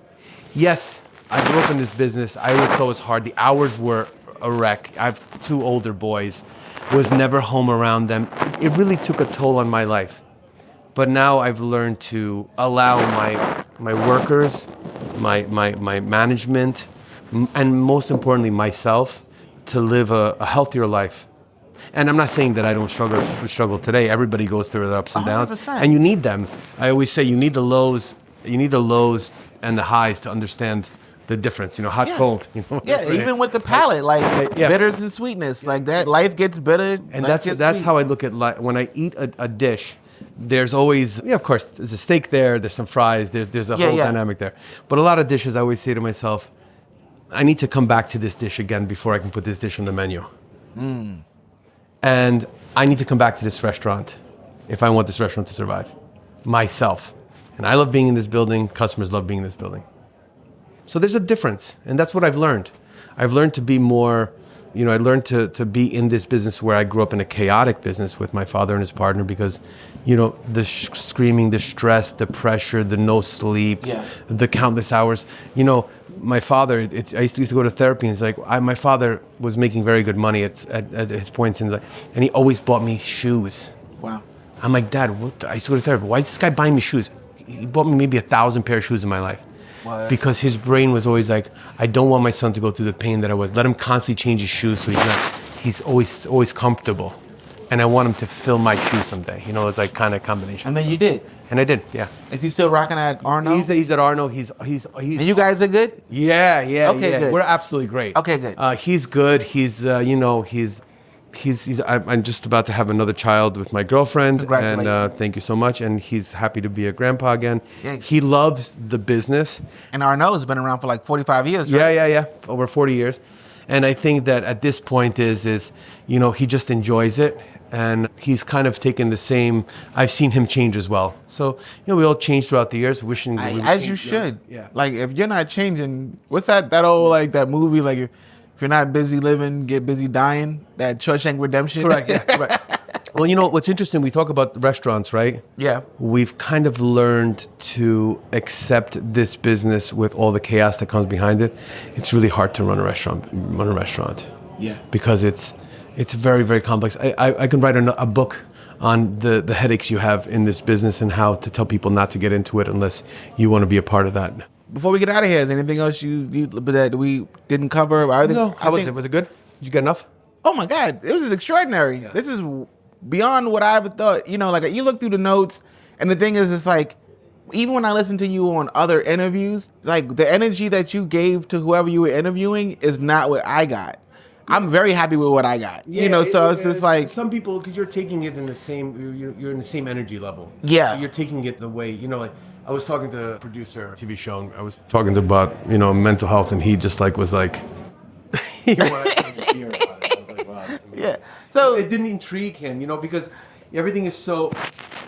[SPEAKER 1] Yes, I grew up in this business. I always thought it was hard. The hours were a wreck. I have 2 older boys. Was never home around them. It really took a toll on my life. But now I've learned to allow my workers, my management, and most importantly myself, to live a healthier life. And I'm not saying that I don't struggle today. Everybody goes through the ups and downs,
[SPEAKER 2] 100%.
[SPEAKER 1] and you need them. I always say you need the lows and the highs to understand the difference. Hot, cold.
[SPEAKER 2] Yeah, even with the palate, like bitters and sweetness, like that. Life gets bitter,
[SPEAKER 1] and that's how I look at life. When I eat a dish, there's always, of course, there's a steak there, there's some fries, there's a whole dynamic there. But a lot of dishes, I always say to myself, I need to come back to this dish again before I can put this dish on the menu. And I need to come back to this restaurant if I want this restaurant to survive. Myself. And I love being in this building. Customers love being in this building. So there's a difference. And that's what I've learned. I've learned to be more, I learned to be in this business where I grew up in a chaotic business with my father and his partner because, the screaming, the stress, the pressure, the no sleep, the countless hours. My father, I used to go to therapy, and it's like, my father was making very good money at his points, and he always bought me shoes.
[SPEAKER 2] Wow.
[SPEAKER 1] I'm like, Dad, I used to go to therapy. Why is this guy buying me shoes? He bought me maybe 1,000 pair of shoes in my life.
[SPEAKER 2] What?
[SPEAKER 1] Because his brain was always like, I don't want my son to go through the pain that I was. Let him constantly change his shoes so he's always comfortable. And I want him to fill my shoes someday. It's like kind of combination.
[SPEAKER 2] And then you did.
[SPEAKER 1] And I did, yeah.
[SPEAKER 2] Is he still rocking at Arno?
[SPEAKER 1] He's at Arno. He's.
[SPEAKER 2] And you guys are good?
[SPEAKER 1] Yeah.
[SPEAKER 2] Okay,
[SPEAKER 1] yeah.
[SPEAKER 2] good.
[SPEAKER 1] We're absolutely great.
[SPEAKER 2] Okay, good.
[SPEAKER 1] He's good. He's I'm just about to have another child with my girlfriend.
[SPEAKER 2] Congratulations.
[SPEAKER 1] And thank you so much. And he's happy to be a grandpa again.
[SPEAKER 2] Yeah.
[SPEAKER 1] He loves the business.
[SPEAKER 2] And Arno has been around for like 45 years, right?
[SPEAKER 1] Yeah. Over 40 years. And I think that at this point is he just enjoys it. And he's kind of taken the same. I've seen him change as well. So we all change throughout the years, wishing that we would
[SPEAKER 2] as
[SPEAKER 1] change.
[SPEAKER 2] you should.
[SPEAKER 1] Yeah.
[SPEAKER 2] Like if you're not changing, what's that old like that movie like if you're not busy living, get busy dying. That Shawshank Redemption.
[SPEAKER 1] Correct. Yeah. Correct. Well, what's interesting. We talk about restaurants, right?
[SPEAKER 2] Yeah.
[SPEAKER 1] We've kind of learned to accept this business with all the chaos that comes behind it. It's really hard to run a restaurant.
[SPEAKER 2] Yeah.
[SPEAKER 1] Because it's very, very complex. I can write a book on the headaches you have in this business and how to tell people not to get into it unless you want to be a part of that.
[SPEAKER 2] Before we get out of here, is there anything else you that we didn't cover?
[SPEAKER 1] No. How was it? Was it good? Did you get enough?
[SPEAKER 2] Oh my God, it was extraordinary. Yeah. This is beyond what I ever thought. Like you look through the notes, and the thing is, it's like, even when I listen to you on other interviews, like the energy that you gave to whoever you were interviewing is not what I got. I'm very happy with what I got. So it's just like
[SPEAKER 1] some people, because you're taking it in the same, you're in the same energy level.
[SPEAKER 2] Yeah.
[SPEAKER 1] So you're taking it the way, like I was talking to a producer of a TV show, and I was talking to about, mental health, and he just was like, he wanted to hear about it. I was like, wow.
[SPEAKER 2] Yeah. So
[SPEAKER 1] it didn't intrigue him, because everything is so,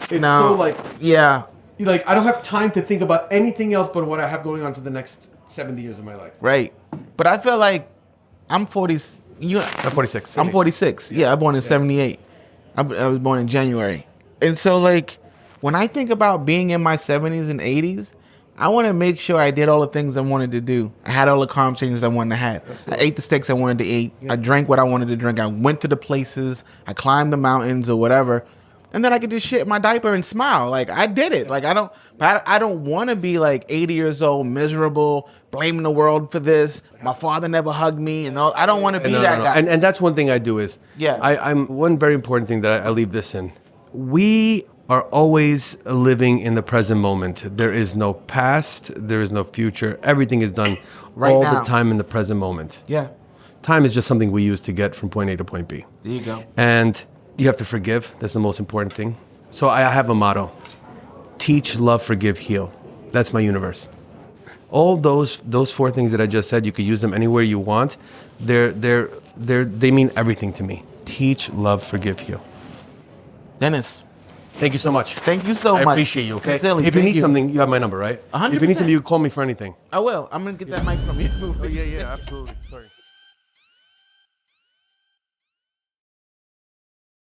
[SPEAKER 1] so like,
[SPEAKER 2] yeah.
[SPEAKER 1] Like I don't have time to think about anything else but what I have going on for the next 70 years of my life.
[SPEAKER 2] Right. But I feel like I'm 40.
[SPEAKER 1] I'm 46.
[SPEAKER 2] I'm 46. Yeah, I was born in 78. I was born in January. And so, like, when I think about being in my 70s and 80s, I want to make sure I did all the things I wanted to do. I had all the conversations I wanted to have. Absolutely. I ate the steaks I wanted to eat. Yeah. I drank what I wanted to drink. I went to the places. I climbed the mountains or whatever. And then I could just shit in my diaper and smile. Like, I did it. Like, I don't want to be like 80 years old, miserable, blaming the world for this. My father never hugged me, and all. I don't want to be that guy.
[SPEAKER 1] And that's one thing I do is, I'm one very important thing that I leave this in. We are always living in the present moment. There is no past, there is no future. Everything is done
[SPEAKER 2] Right
[SPEAKER 1] all
[SPEAKER 2] now.
[SPEAKER 1] the time in the present moment.
[SPEAKER 2] Yeah.
[SPEAKER 1] Time is just something we use to get from point A to point B.
[SPEAKER 2] There you go.
[SPEAKER 1] And you have to forgive. That's the most important thing. So I have a motto: teach, love, forgive, heal. That's my universe. All those four things that I just said, you could use them anywhere you want. They mean everything to me. Teach, love, forgive, heal.
[SPEAKER 2] Dennis,
[SPEAKER 1] Thank you so much.
[SPEAKER 2] thank you so
[SPEAKER 1] I
[SPEAKER 2] much.
[SPEAKER 1] appreciate you. Okay.
[SPEAKER 2] Sincerely,
[SPEAKER 1] If you
[SPEAKER 2] thank
[SPEAKER 1] need something, you have my number, right?
[SPEAKER 2] 100%.
[SPEAKER 1] If you need something, you can call me for anything.
[SPEAKER 2] I will. I'm gonna get that mic from you.
[SPEAKER 1] Yeah, absolutely. Sorry.